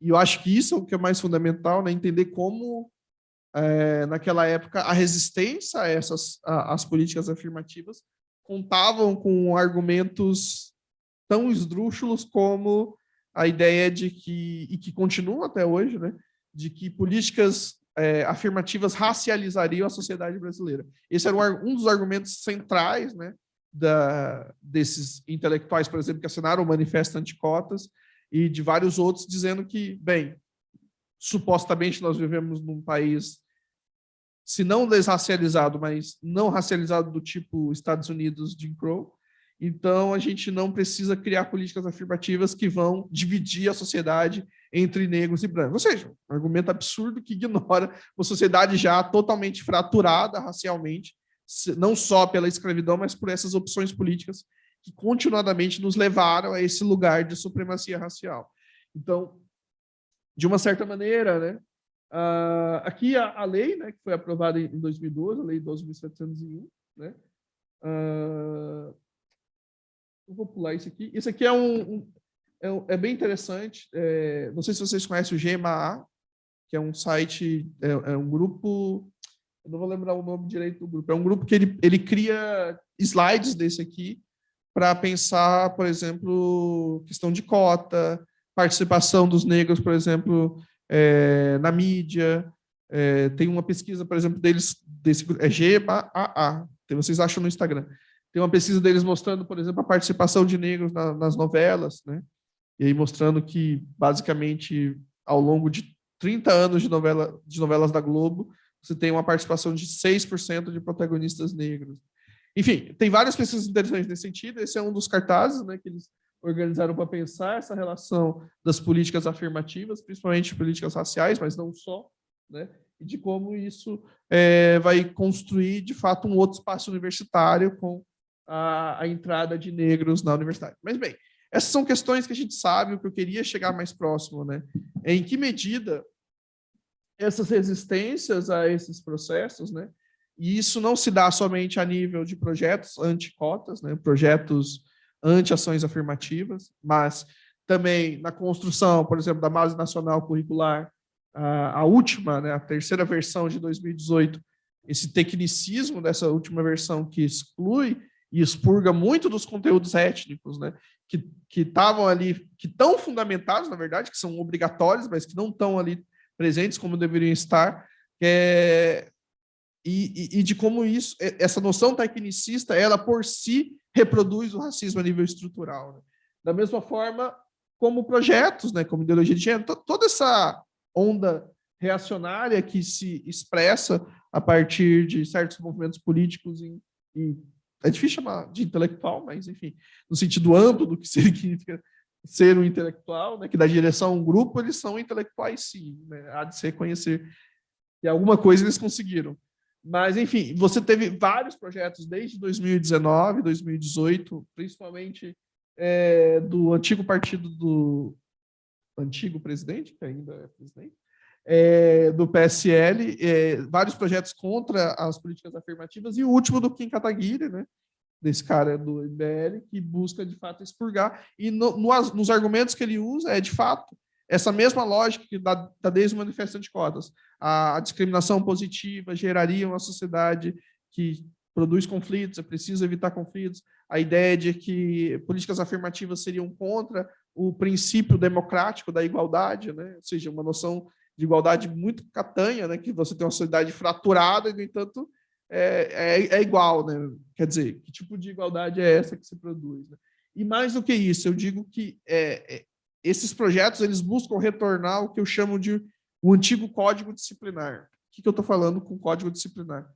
eu acho que isso é o que é mais fundamental, né? Entender como, naquela época, a resistência às políticas afirmativas contavam com argumentos tão esdrúxulos como a ideia de que continua até hoje, né? De que políticas afirmativas racializariam a sociedade brasileira. Esse era um dos argumentos centrais, né, desses intelectuais, por exemplo, que assinaram o Manifesto Anticotas, e de vários outros, dizendo que, bem, supostamente nós vivemos num país, se não desracializado, mas não racializado do tipo Estados Unidos, Jim Crow, então a gente não precisa criar políticas afirmativas que vão dividir a sociedade entre negros e brancos. Ou seja, um argumento absurdo que ignora uma sociedade já totalmente fraturada racialmente, não só pela escravidão, mas por essas opções políticas que continuadamente nos levaram a esse lugar de supremacia racial. Então, de uma certa maneira, né, aqui a lei, né, que foi aprovada em 2012, a lei 12.701, né, eu vou pular isso aqui. Isso aqui é bem interessante. Não sei se vocês conhecem o GMAA, que é um site, é um grupo, eu não vou lembrar o nome direito do grupo, é um grupo que ele cria slides desse aqui, para pensar, por exemplo, questão de cota, participação dos negros, por exemplo, na mídia. Tem uma pesquisa, por exemplo, deles, GMAA, vocês acham no Instagram. Tem uma pesquisa deles mostrando, por exemplo, a participação de negros nas novelas, né? E aí mostrando que, basicamente, ao longo de 30 anos de novelas da Globo, você tem uma participação de 6% de protagonistas negros. Enfim, tem várias pesquisas interessantes nesse sentido. Esse é um dos cartazes, né, que eles organizaram para pensar essa relação das políticas afirmativas, principalmente políticas raciais, mas não só, né, e de como isso vai construir, de fato, um outro espaço universitário com a entrada de negros na universidade. Mas, bem, essas são questões que a gente sabe. O que eu queria chegar mais próximo, né, é em que medida essas resistências a esses processos, né? E isso não se dá somente a nível de projetos anti-cotas, né? Projetos anti-ações afirmativas, mas também na construção, por exemplo, da Base Nacional Curricular, a última, né, a terceira versão de 2018, esse tecnicismo dessa última versão que exclui e expurga muito dos conteúdos étnicos, né, que estavam ali, que estão fundamentados, na verdade, que são obrigatórios, mas que não estão ali presentes como deveriam estar, e de como isso, essa noção tecnicista, ela por si reproduz o racismo a nível estrutural. Né? Da mesma forma, como projetos, né, como ideologia de gênero, toda essa onda reacionária que se expressa a partir de certos movimentos políticos é difícil chamar de intelectual, mas, enfim, no sentido amplo do que significa ser um intelectual, né, que dá direção a um grupo, eles são intelectuais, sim, né, há de se reconhecer. E alguma coisa eles conseguiram. Mas, enfim, você teve vários projetos desde 2019, 2018, principalmente do antigo partido do antigo presidente, que ainda é presidente, do PSL, vários projetos contra as políticas afirmativas, e o último do Kim Kataguiri, né, desse cara do MBL, que busca, de fato, expurgar. E nos argumentos que ele usa, de fato, essa mesma lógica que dá desde o Manifesto Anticotas. A discriminação positiva geraria uma sociedade que produz conflitos, é preciso evitar conflitos. A ideia de que políticas afirmativas seriam contra o princípio democrático da igualdade, né? Ou seja, uma noção de igualdade muito catanha, né? Que você tem uma sociedade fraturada e, no entanto, é igual, né? Quer dizer, que tipo de igualdade é essa que se produz? Né? E mais do que isso, eu digo que esses projetos eles buscam retornar ao que eu chamo de o antigo código disciplinar. O que eu estou falando com código disciplinar?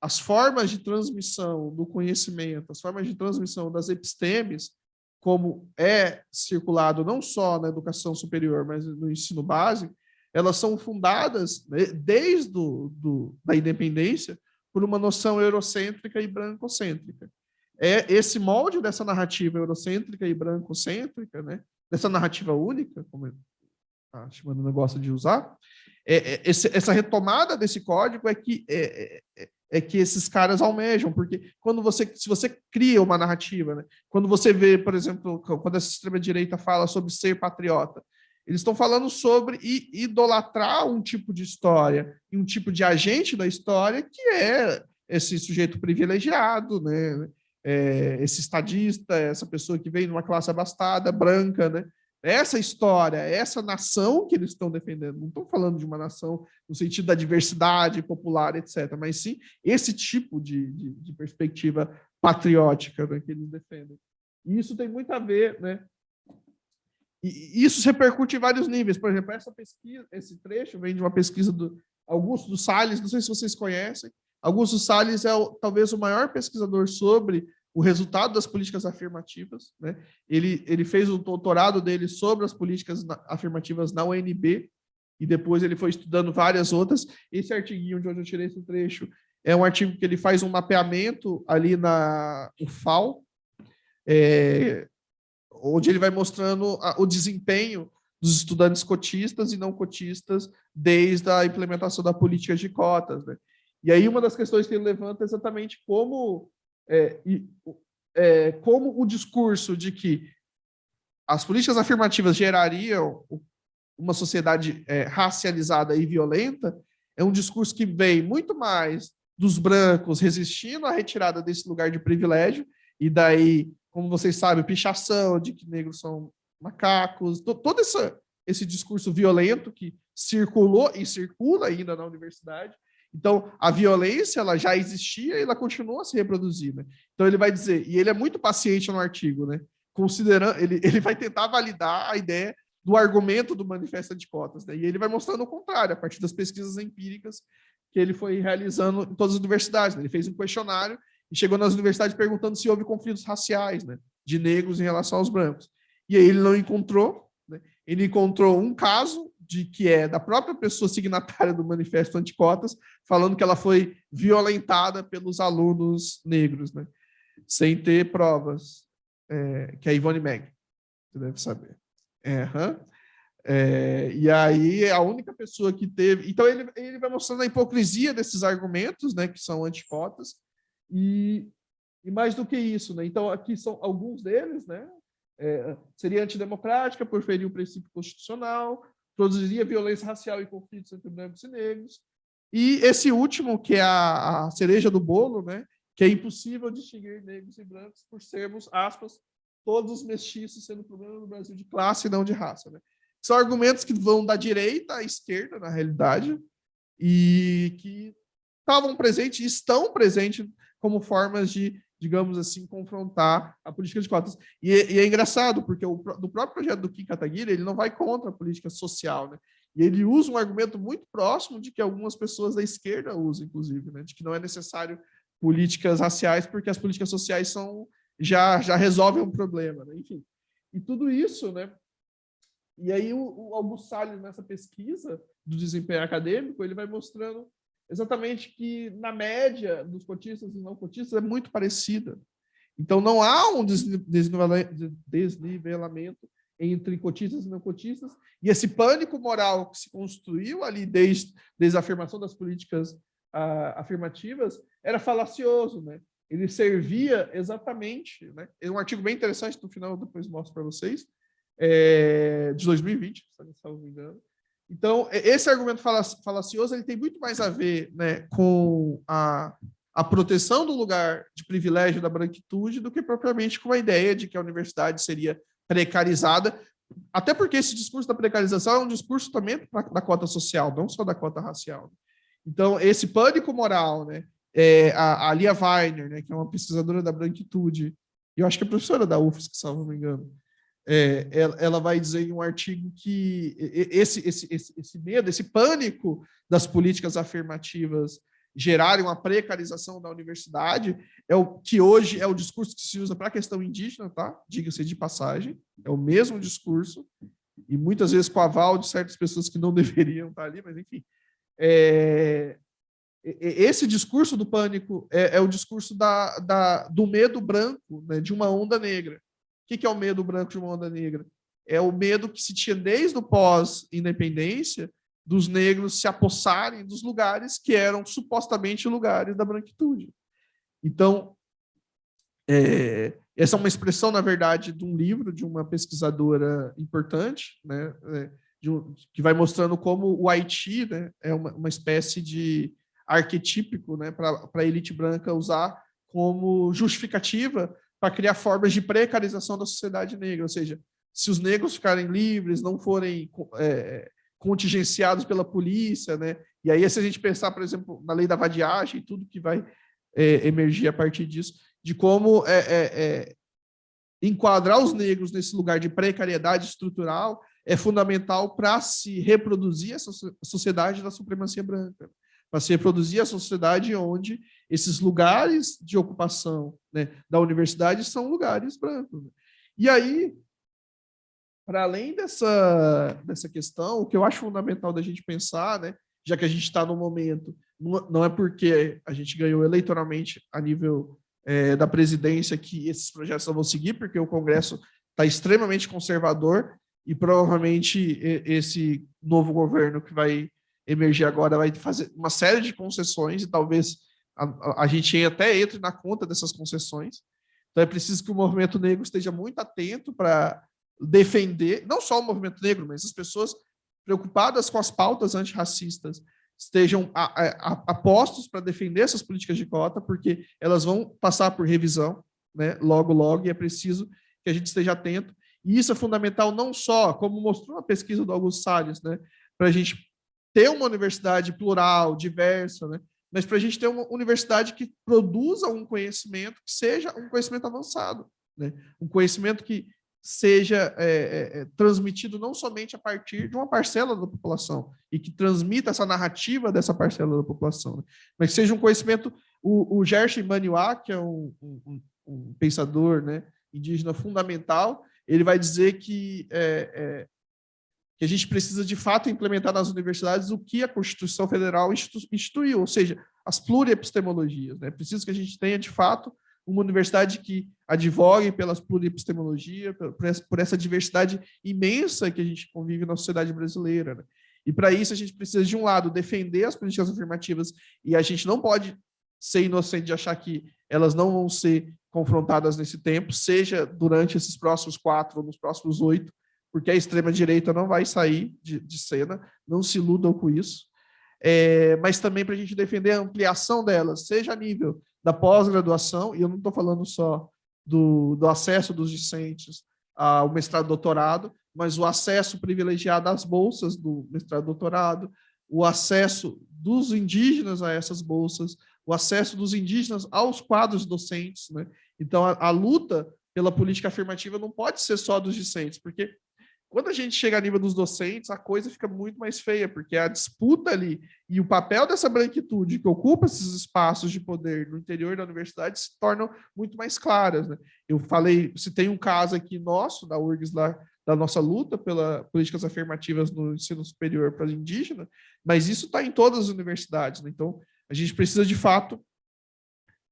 As formas de transmissão do conhecimento, as formas de transmissão das epistemes, como é circulado não só na educação superior, mas no ensino básico, elas são fundadas, né, desde da independência por uma noção eurocêntrica e brancocêntrica. Esse molde dessa narrativa eurocêntrica e brancocêntrica, né, dessa narrativa única, como a Shimano gosta de usar, essa retomada desse código é que esses caras almejam, porque se você cria uma narrativa, né, quando você vê, por exemplo, quando essa extrema-direita fala sobre ser patriota, eles estão falando sobre idolatrar um tipo de história e um tipo de agente da história que é esse sujeito privilegiado, né, esse estadista, essa pessoa que vem de uma classe abastada, branca, né? Essa história, essa nação que eles estão defendendo, não estão falando de uma nação no sentido da diversidade popular, etc., mas sim esse tipo de perspectiva patriótica, né, que eles defendem. E isso tem muito a ver, né? E isso repercute em vários níveis. Por exemplo, essa pesquisa, esse trecho vem de uma pesquisa do Augusto dos Salles, não sei se vocês conhecem. Augusto Salles é talvez o maior pesquisador sobre o resultado das políticas afirmativas. Né? Ele fez o doutorado dele sobre as políticas afirmativas na UNB, e depois ele foi estudando várias outras. Esse artiguinho de onde eu tirei esse trecho é um artigo que ele faz um mapeamento ali na UFAL, onde ele vai mostrando o desempenho dos estudantes cotistas e não cotistas desde a implementação da política de cotas. Né? E aí uma das questões que ele levanta é exatamente como o discurso de que as políticas afirmativas gerariam uma sociedade racializada e violenta é um discurso que vem muito mais dos brancos resistindo à retirada desse lugar de privilégio, e daí, como vocês sabem, pichação de que negros são macacos, todo esse discurso violento que circulou e circula ainda na universidade. Então, a violência ela já existia e ela continua a se reproduzir. Né? Então, ele vai dizer, e ele é muito paciente no artigo, né? Considerando, ele vai tentar validar a ideia do argumento do Manifesto Anticotas. Né? E ele vai mostrando o contrário, a partir das pesquisas empíricas que ele foi realizando em todas as universidades. Né? Ele fez um questionário e chegou nas universidades perguntando se houve conflitos raciais, né? De negros em relação aos brancos. E aí ele não encontrou. Né? Ele encontrou um caso que é da própria pessoa signatária do Manifesto Anticotas, falando que ela foi violentada pelos alunos negros, né? Sem ter provas, que é a Ivone Meg, você deve saber. E aí a única pessoa que teve... Então ele vai mostrando a hipocrisia desses argumentos, né, que são anticotas, e mais do que isso, né? Então aqui são alguns deles, né? Seria antidemocrática por ferir o princípio constitucional, produziria violência racial e conflitos entre brancos e negros, e esse último, que é a cereja do bolo, né? Que é impossível distinguir negros e brancos por sermos, aspas, todos os mestiços, sendo problema no Brasil de classe e não de raça, né? São argumentos que vão da direita à esquerda, na realidade, e que estavam presentes e estão presentes como formas de, digamos assim, confrontar a política de cotas. E é engraçado, porque no próprio projeto do Kim Kataguiri, ele não vai contra a política social, né? E ele usa um argumento muito próximo de que algumas pessoas da esquerda usam, inclusive, né? De que não é necessário políticas raciais, porque as políticas sociais já resolvem um problema, né? Enfim. E tudo isso, né? E aí o Augusto Salles, nessa pesquisa do desempenho acadêmico, ele vai mostrando exatamente que, na média dos cotistas e não cotistas, é muito parecida. Então, não há um desnivelamento entre cotistas e não cotistas, e esse pânico moral que se construiu ali desde a afirmação das políticas afirmativas era falacioso, né? Ele servia exatamente, né? É um artigo bem interessante, no final depois mostro para vocês, de 2020, se não me engano. Então, esse argumento falacioso ele tem muito mais a ver, né, com a proteção do lugar de privilégio da branquitude do que propriamente com a ideia de que a universidade seria precarizada, até porque esse discurso da precarização é um discurso também da cota social, não só da cota racial. Então, esse pânico moral, né, a Lia Weiner, né, que é uma pesquisadora da branquitude, e eu acho que é professora da UFSC, se não me engano, ela vai dizer em um artigo que esse medo, esse pânico das políticas afirmativas gerarem uma precarização da universidade é o que hoje é o discurso que se usa para a questão indígena, tá? Diga-se de passagem, é o mesmo discurso, e muitas vezes com aval de certas pessoas que não deveriam estar ali, mas enfim. Esse discurso do pânico é o discurso do medo branco, né, de uma onda negra. O que é o medo branco de uma onda negra? É o medo que se tinha desde o pós-independência dos negros se apossarem dos lugares que eram supostamente lugares da branquitude. Então, essa é uma expressão, na verdade, de um livro de uma pesquisadora importante, né, que vai mostrando como o Haiti, né, é uma espécie de arquetípico, né, para a elite branca usar como justificativa para criar formas de precarização da sociedade negra, ou seja, se os negros ficarem livres, não forem contingenciados pela polícia, né? E aí, se a gente pensar, por exemplo, na lei da vadiagem, tudo que vai emergir a partir disso, de como enquadrar os negros nesse lugar de precariedade estrutural é fundamental para se reproduzir essa sociedade da supremacia branca, para se reproduzir a sociedade onde esses lugares de ocupação, né, da universidade são lugares brancos. E aí, para além dessa questão, o que eu acho fundamental da gente pensar, né, já que a gente está no momento, não é porque a gente ganhou eleitoralmente a nível da presidência que esses projetos não vão seguir, porque o Congresso está extremamente conservador e provavelmente esse novo governo que vai emergir agora vai fazer uma série de concessões e talvez a gente até entre na conta dessas concessões. Então é preciso que o movimento negro esteja muito atento para defender, não só o movimento negro, mas as pessoas preocupadas com as pautas antirracistas estejam apostos para defender essas políticas de cota, porque elas vão passar por revisão, né, logo, e é preciso que a gente esteja atento. E isso é fundamental não só, como mostrou a pesquisa do Augusto Salles, né, para a gente ter uma universidade plural, diversa, né, mas para a gente ter uma universidade que produza um conhecimento que seja um conhecimento avançado, né, um conhecimento que seja transmitido não somente a partir de uma parcela da população e que transmita essa narrativa dessa parcela da população, né? Mas que seja um conhecimento. O Gershon Maniwá, que é um pensador, né, indígena fundamental, ele vai dizer que a gente precisa, de fato, implementar nas universidades o que a Constituição Federal instituiu, ou seja, as pluriepistemologias, né? É preciso que a gente tenha, de fato, uma universidade que advogue pela pluriepistemologia, por essa diversidade imensa que a gente convive na sociedade brasileira, né? E para isso a gente precisa, de um lado, defender as políticas afirmativas, e a gente não pode ser inocente de achar que elas não vão ser confrontadas nesse tempo, seja durante esses próximos 4 ou nos próximos 8, porque a extrema-direita não vai sair de cena, não se iludam com isso. Mas também para a gente defender a ampliação delas, seja a nível da pós-graduação, e eu não estou falando só do acesso dos discentes ao mestrado e doutorado, mas o acesso privilegiado às bolsas do mestrado e doutorado, o acesso dos indígenas a essas bolsas, o acesso dos indígenas aos quadros docentes, né? Então, a luta pela política afirmativa não pode ser só dos discentes, porque quando a gente chega a nível dos docentes, a coisa fica muito mais feia, porque a disputa ali e o papel dessa branquitude que ocupa esses espaços de poder no interior da universidade se tornam muito mais claras, né? Eu citei um caso aqui nosso, da URGS, lá, da nossa luta pelas políticas afirmativas no ensino superior para indígena, mas isso está em todas as universidades, né? Então, a gente precisa, de fato,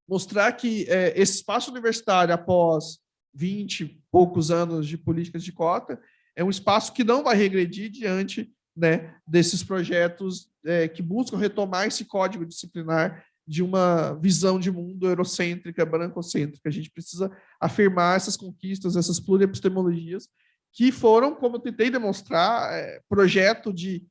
mostrar que esse espaço universitário, após 20 e poucos anos de políticas de cota, é um espaço que não vai regredir diante, né, desses projetos que buscam retomar esse código disciplinar de uma visão de mundo eurocêntrica, brancocêntrica. A gente precisa afirmar essas conquistas, essas pluriepistemologias, que foram, como eu tentei demonstrar, projeto de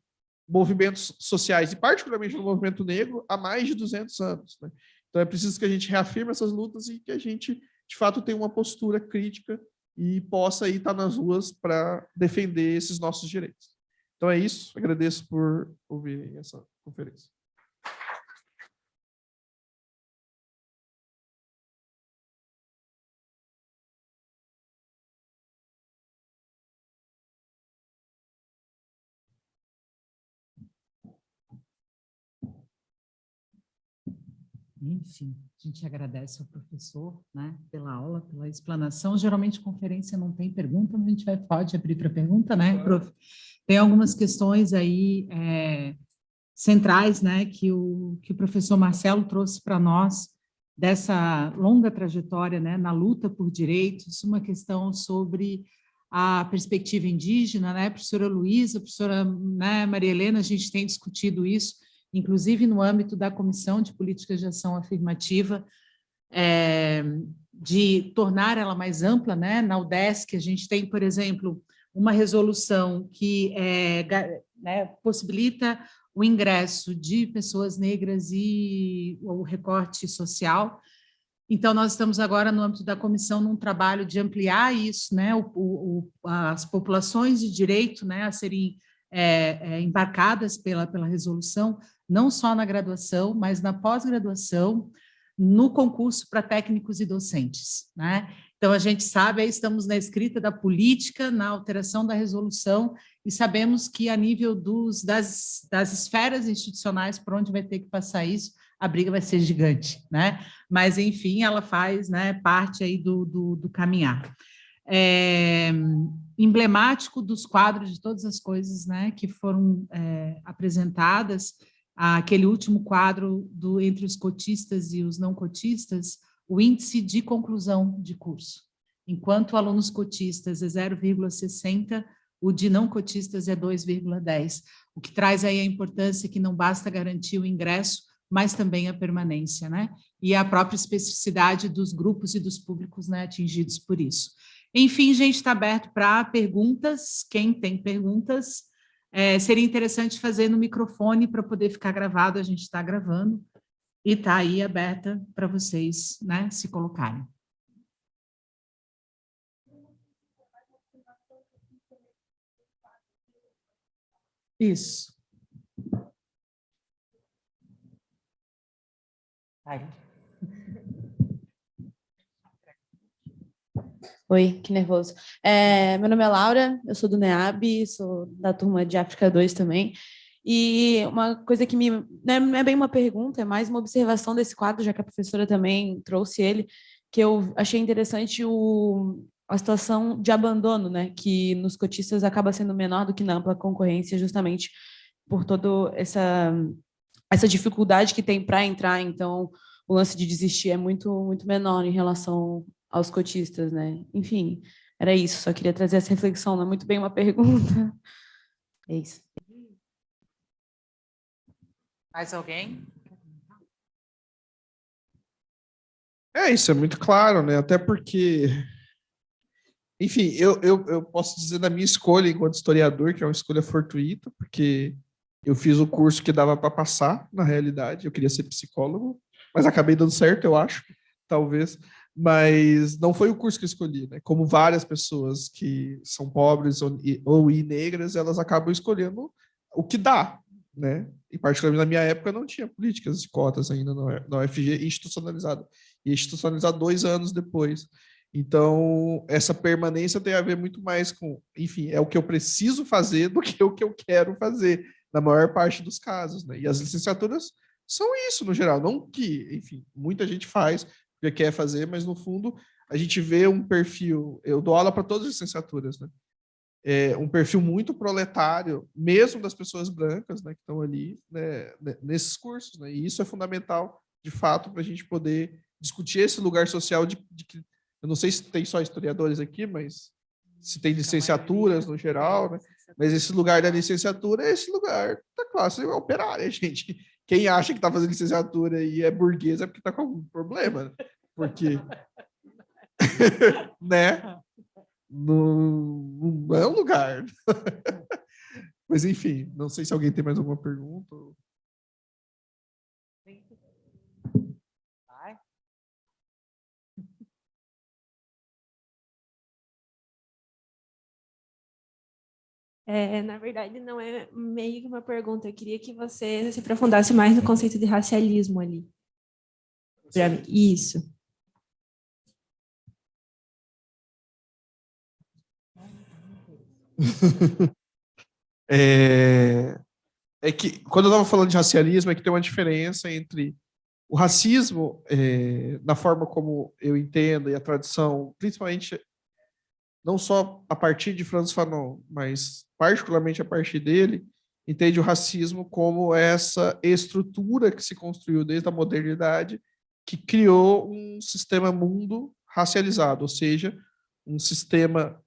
movimentos sociais, e particularmente do movimento negro, há mais de 200 anos, né? Então é preciso que a gente reafirme essas lutas e que a gente, de fato, tenha uma postura crítica e possa aí estar nas ruas para defender esses nossos direitos. Então é isso, agradeço por ouvirem essa conferência. Enfim, a gente agradece ao professor, né, pela aula, pela explanação. Geralmente, conferência não tem pergunta, mas a gente pode abrir para pergunta, né, prof? Tem algumas questões aí centrais, né, que o professor Marcelo trouxe para nós, dessa longa trajetória, né, na luta por direitos, uma questão sobre a perspectiva indígena, né, professora Luísa, professora, né, Maria Helena, a gente tem discutido isso, inclusive no âmbito da Comissão de Políticas de Ação Afirmativa, de tornar ela mais ampla, né? Na UDESC, a gente tem, por exemplo, uma resolução que né, possibilita o ingresso de pessoas negras e o recorte social. Então, nós estamos agora, no âmbito da comissão, num trabalho de ampliar isso, né? As populações de direito, né, a serem embarcadas pela resolução, não só na graduação, mas na pós-graduação, no concurso para técnicos e docentes, né? Então, a gente sabe, aí estamos na escrita da política, na alteração da resolução, e sabemos que, a nível das esferas institucionais, por onde vai ter que passar isso, a briga vai ser gigante, né? Mas, enfim, ela faz, né, parte aí do caminhar. Emblemático dos quadros de todas as coisas, né, que foram apresentadas, aquele último quadro entre os cotistas e os não cotistas, o índice de conclusão de curso. Enquanto alunos cotistas é 0,60, o de não cotistas é 2,10, o que traz aí a importância que não basta garantir o ingresso, mas também a permanência, né? E a própria especificidade dos grupos e dos públicos, né, atingidos por isso. Enfim, gente, está aberto para perguntas. Quem tem perguntas, seria interessante fazer no microfone para poder ficar gravado, a gente está gravando, e está aí aberta para vocês, né, se colocarem. Isso. Aí. Oi, que nervoso. Meu nome é Laura, eu sou do NEAB, sou da turma de África 2 também, e uma coisa que não é bem uma pergunta, é mais uma observação desse quadro, já que a professora também trouxe ele, que eu achei interessante a situação de abandono, né, que nos cotistas acaba sendo menor do que na ampla concorrência, justamente por toda essa dificuldade que tem para entrar. Então, o lance de desistir é muito menor em relação aos cotistas, né? Enfim, era isso. Só queria trazer essa reflexão. Não é muito bem uma pergunta. É isso. Mais alguém? Isso é muito claro, né? Até porque, enfim, eu posso dizer da minha escolha enquanto historiador, que é uma escolha fortuita, porque eu fiz o curso que dava para passar, na realidade. Eu queria ser psicólogo, mas acabei dando certo, eu acho, talvez. Mas não foi o curso que eu escolhi, né? Como várias pessoas que são pobres ou negras, elas acabam escolhendo o que dá, né? E particularmente na minha época não tinha políticas de cotas ainda na UFG institucionalizada. E institucionalizar 2 anos depois. Então, essa permanência tem a ver muito mais com, enfim, é o que eu preciso fazer do que o que eu quero fazer, na maior parte dos casos, né? E as licenciaturas são isso, no geral. Não que, enfim, muita gente faz porque quer fazer, mas no fundo a gente vê um perfil. Eu dou aula para todas as licenciaturas, né? Um perfil muito proletário, mesmo das pessoas brancas, né, que estão ali, né, nesses cursos, né? E isso é fundamental, de fato, para a gente poder discutir esse lugar social de que eu não sei se tem só historiadores aqui, mas se tem licenciaturas no geral, né? Mas esse lugar da licenciatura é esse lugar da classe operária, gente. Quem acha que está fazendo licenciatura e é burguesa é porque está com algum problema, né? Porque, né? Não é um lugar. Mas, enfim, não sei se alguém tem mais alguma pergunta. Vai. Na verdade, não é meio que uma pergunta. Eu queria que você se aprofundasse mais no conceito de racialismo ali. Pra mim. Isso. É que, quando eu estava falando de racialismo, é que tem uma diferença entre o racismo, na forma como eu entendo, e a tradição, principalmente, não só a partir de Franz Fanon, mas particularmente a partir dele, entende o racismo como essa estrutura que se construiu desde a modernidade, que criou um sistema mundo racializado, ou seja, um sistema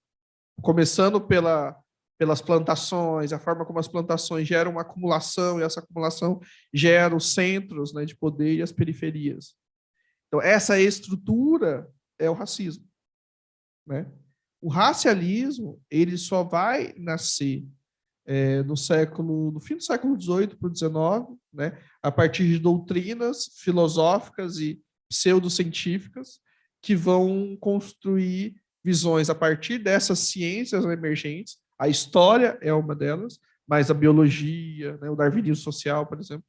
começando pelas plantações, a forma como as plantações geram uma acumulação, e essa acumulação gera os centros, né, de poder e as periferias. Então, essa estrutura é o racismo, né? O racialismo, ele só vai nascer no fim do século XVIII para o XIX, né, a partir de doutrinas filosóficas e pseudocientíficas que vão construir visões a partir dessas ciências emergentes. A história é uma delas, mas a biologia, né, o darwinismo social, por exemplo.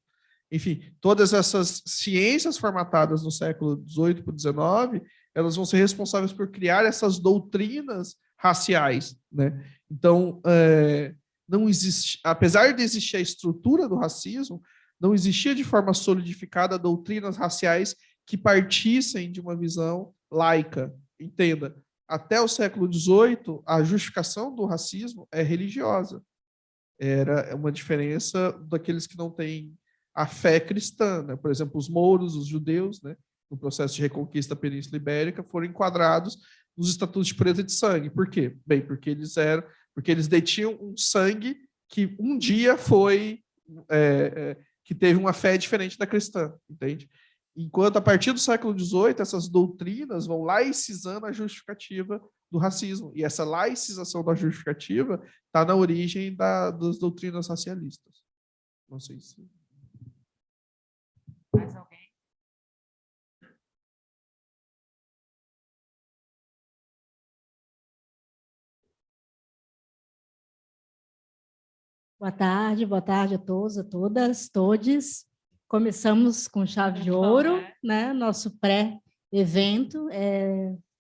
Enfim, todas essas ciências formatadas no século XVIII para o XIX, elas vão ser responsáveis por criar essas doutrinas raciais, né? Então, não existe, apesar de existir a estrutura do racismo, não existia de forma solidificada doutrinas raciais que partissem de uma visão laica. Entenda, até o século XVIII, a justificação do racismo é religiosa. Era uma diferença daqueles que não têm a fé cristã, né? Por exemplo, os mouros, os judeus, né, no processo de reconquista da Península Ibérica, foram enquadrados nos estatutos de pureza de sangue. Por quê? Bem, porque eles detinham um sangue que um dia que teve uma fé diferente da cristã, entende? Enquanto a partir do século XVIII essas doutrinas vão laicizando a justificativa do racismo, e essa laicização da justificativa está na origem das doutrinas racialistas. Não sei se... Mais alguém? Boa tarde a todos, a todas, todes. Começamos com chave de ouro, né? Nosso pré-evento.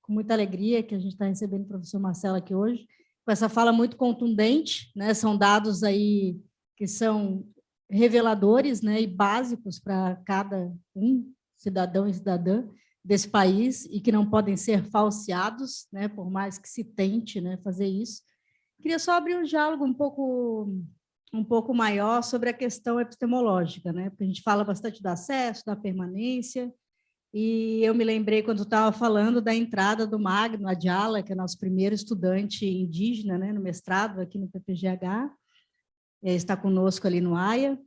Com muita alegria que a gente está recebendo o professor Marcelo aqui hoje, com essa fala muito contundente, né? São dados aí que são reveladores, né? E básicos para cada cidadão e cidadã desse país e que não podem ser falseados, né? Por mais que se tente, né, fazer isso. Queria só abrir um diálogo um pouco maior sobre a questão epistemológica, né? Porque a gente fala bastante do acesso, da permanência, E eu me lembrei, quando estava falando, da entrada do Magno Adjala, que é nosso primeiro estudante indígena, né, no mestrado aqui no PPGH, está conosco ali no AIA,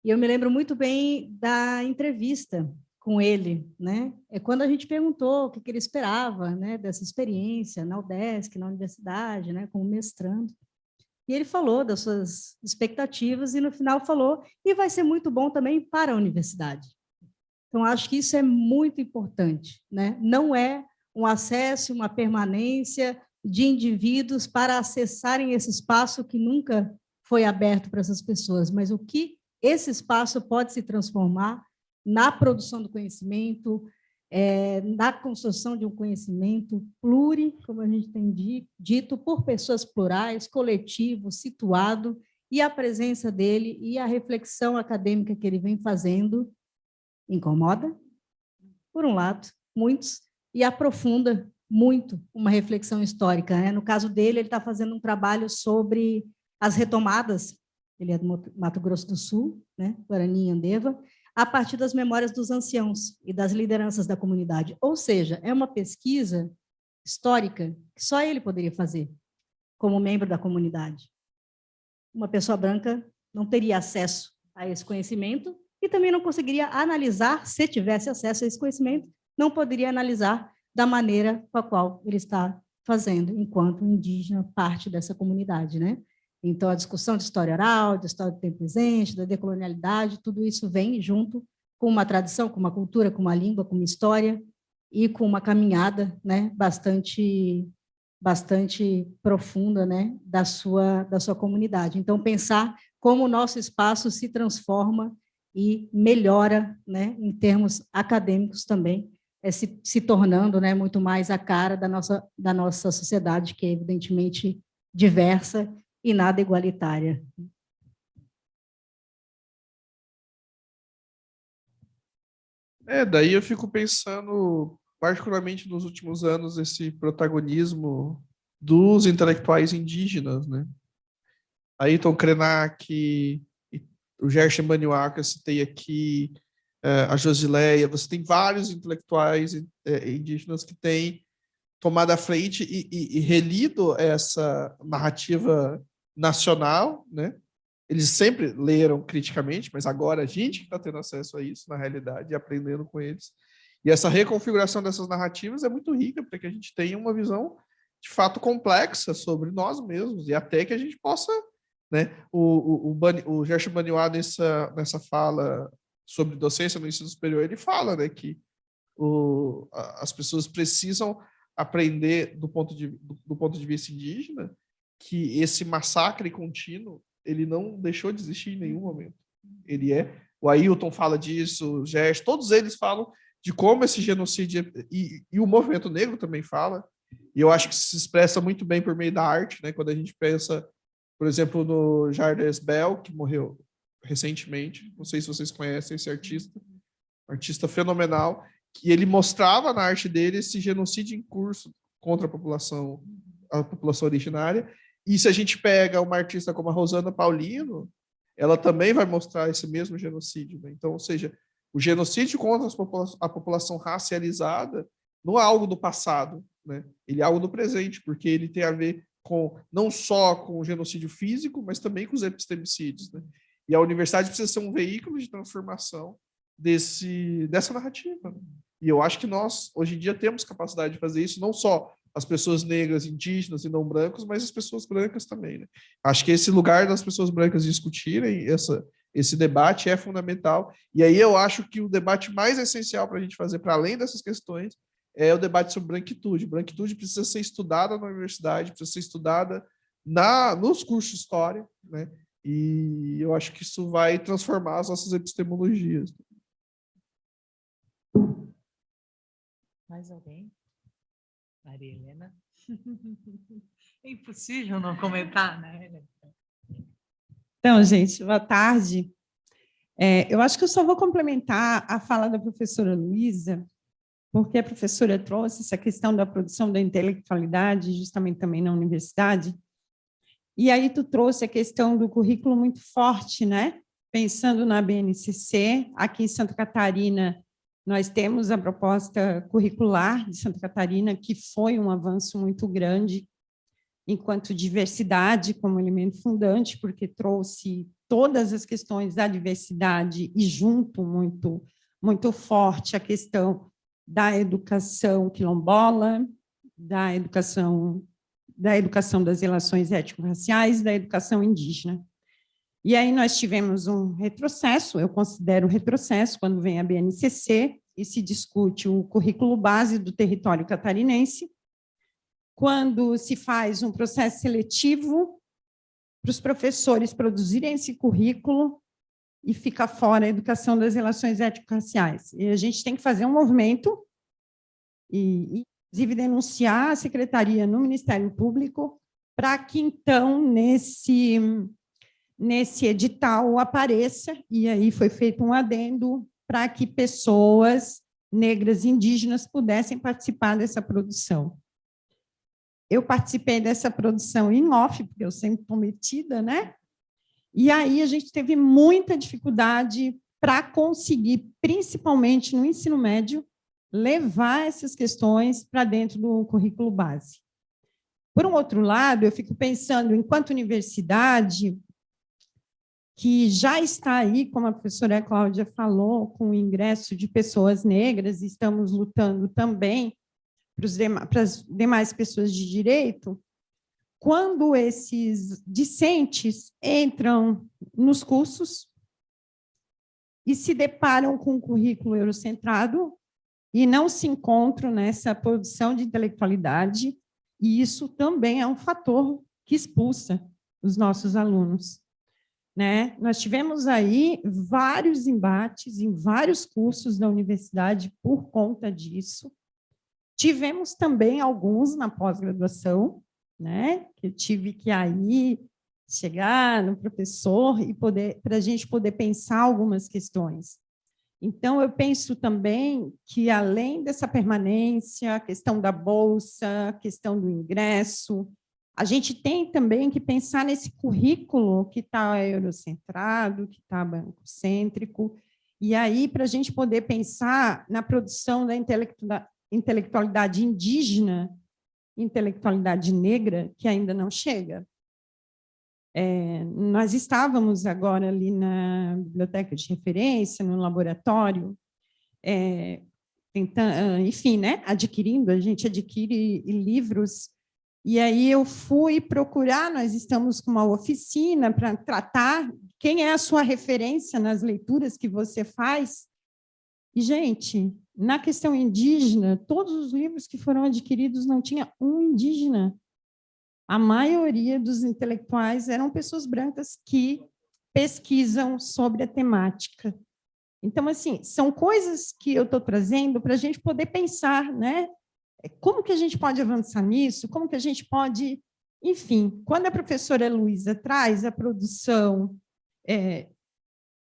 e eu me lembro muito bem da entrevista com ele, né? É quando a gente perguntou o que ele esperava, né, dessa experiência na UDESC, na universidade, né, como mestrando. E ele falou das suas expectativas e no final falou, e vai ser muito bom também para a universidade. Então, acho que isso é muito importante, né? Não é um acesso, uma permanência de indivíduos para acessarem esse espaço que nunca foi aberto para essas pessoas, mas o que esse espaço pode se transformar na produção do conhecimento, na construção de um conhecimento como a gente tem dito, por pessoas plurais, coletivo, situado, e a presença dele e a reflexão acadêmica que ele vem fazendo incomoda, por um lado, muitos, e aprofunda muito uma reflexão histórica, né? No caso dele, ele está fazendo um trabalho sobre as retomadas, ele é do Mato Grosso do Sul, né? Guarani e Andeva, a partir das memórias dos anciãos e das lideranças da comunidade. Ou seja, é uma pesquisa histórica que só ele poderia fazer, como membro da comunidade. Uma pessoa branca não teria acesso a esse conhecimento e também não conseguiria analisar, se tivesse acesso a esse conhecimento, não poderia analisar da maneira com a qual ele está fazendo, enquanto indígena, parte dessa comunidade, né? Então, a discussão de história oral, de história do tempo presente, da decolonialidade, tudo isso vem junto com uma tradição, com uma cultura, com uma língua, com uma história e com uma caminhada, né, bastante profunda, né, da sua comunidade. Então, pensar como o nosso espaço se transforma e melhora, né, em termos acadêmicos também, se tornando, né, muito mais a cara da nossa sociedade, que é evidentemente diversa e nada igualitária. Daí eu fico pensando, particularmente nos últimos anos, esse protagonismo dos intelectuais indígenas, né? Ayrton Krenak, o Gershon Baniwá, que eu citei aqui, a Josileia, você tem vários intelectuais indígenas que têm tomado a frente e relido essa narrativa nacional, né? Eles sempre leram criticamente, mas agora a gente está tendo acesso a isso, na realidade, e aprendendo com eles. E essa reconfiguração dessas narrativas é muito rica, para que a gente tenha uma visão, de fato, complexa sobre nós mesmos, e até que a gente possa, né? O Gershon Baniwá, nessa fala sobre docência no ensino superior, ele fala, né, que as pessoas precisam aprender do ponto de vista indígena que esse massacre contínuo ele não deixou de existir em nenhum momento. O Ailton fala disso, o Gerson, todos eles falam de como esse genocídio, e o movimento negro também fala, e eu acho que se expressa muito bem por meio da arte, né? Quando a gente pensa, por exemplo, no Jardes Bell, que morreu recentemente, não sei se vocês conhecem esse artista, um artista fenomenal, que ele mostrava na arte dele esse genocídio em curso contra a população originária. E se a gente pega uma artista como a Rosana Paulino, ela também vai mostrar esse mesmo genocídio, né? Então, ou seja, o genocídio contra a população racializada não é algo do passado, né? Ele é algo do presente, porque ele tem a ver não só com o genocídio físico, mas também com os epistemicídios, né? E a universidade precisa ser um veículo de transformação dessa narrativa, né? E eu acho que nós, hoje em dia, temos capacidade de fazer isso, não só as pessoas negras, indígenas e não brancos, mas as pessoas brancas também, né? Acho que esse lugar das pessoas brancas discutirem esse debate é fundamental. E aí eu acho que o debate mais essencial para a gente fazer, para além dessas questões, é o debate sobre branquitude. Branquitude precisa ser estudada na universidade, precisa ser estudada nos cursos de história, né? E eu acho que isso vai transformar as nossas epistemologias. Mais alguém? Maria Helena? É impossível não comentar, né? Então, gente, boa tarde. Eu acho que eu só vou complementar a fala da professora Luísa, porque a professora trouxe essa questão da produção da intelectualidade, justamente também na universidade, e aí tu trouxe a questão do currículo muito forte, né? Pensando na BNCC, aqui em Santa Catarina, Nós temos a proposta curricular de Santa Catarina, que foi um avanço muito grande, enquanto diversidade como elemento fundante, porque trouxe todas as questões da diversidade e junto muito forte a questão da educação quilombola, da educação das relações étnico-raciais, da educação indígena. E aí nós tivemos um retrocesso, eu considero retrocesso, quando vem a BNCC e se discute o currículo base do território catarinense, quando se faz um processo seletivo para os professores produzirem esse currículo e fica fora a educação das relações étnico-raciais. E a gente tem que fazer um movimento e inclusive, denunciar a secretaria no Ministério Público para que, então, nesse edital apareça, e aí foi feito um adendo para que pessoas negras e indígenas pudessem participar dessa produção. Eu participei dessa produção em off, porque eu sempre estou metida, né? E aí a gente teve muita dificuldade para conseguir, principalmente no ensino médio, levar essas questões para dentro do currículo base. Por um outro lado, eu fico pensando, enquanto universidade, que já está aí, como a professora Cláudia falou, com o ingresso de pessoas negras, estamos lutando também para as demais pessoas de direito, quando esses discentes entram nos cursos e se deparam com um currículo eurocentrado e não se encontram nessa produção de intelectualidade, e isso também é um fator que expulsa os nossos alunos, né? Nós tivemos aí vários embates em vários cursos da universidade por conta disso. Tivemos também alguns na pós-graduação, né? Que eu tive que aí chegar no professor e para a gente poder pensar algumas questões. Então, eu penso também que, além dessa permanência, a questão da bolsa, a questão do ingresso, a gente tem também que pensar nesse currículo que está eurocentrado, que está bancocêntrico, e aí, para a gente poder pensar na produção da intelectualidade indígena, intelectualidade negra, que ainda não chega. Nós estávamos agora ali na biblioteca de referência, no laboratório, tentando, enfim, né, adquirindo, a gente adquire livros, e aí eu fui procurar, nós estamos com uma oficina para tratar quem é a sua referência nas leituras que você faz, e, gente, na questão indígena, todos os livros que foram adquiridos não tinha um indígena. A maioria dos intelectuais eram pessoas brancas que pesquisam sobre a temática. Então, assim, são coisas que eu estou trazendo para a gente poder pensar, né? Como que a gente pode avançar nisso? Como que a gente pode... Enfim, quando a professora Luísa traz a produção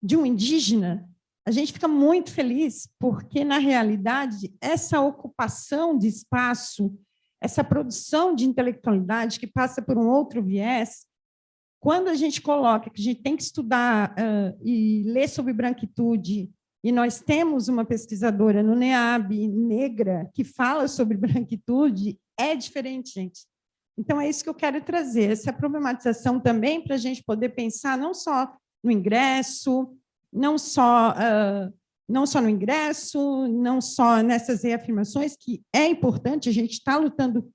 de um indígena, a gente fica muito feliz, porque, na realidade, essa ocupação de espaço, essa produção de intelectualidade que passa por um outro viés, quando a gente coloca que a gente tem que estudar e ler sobre branquitude, e nós temos uma pesquisadora no NEAB, negra, que fala sobre branquitude, é diferente, gente. Então, é isso que eu quero trazer, essa problematização também para a gente poder pensar não só no ingresso, não só no ingresso, não só nessas reafirmações, que é importante, a gente está lutando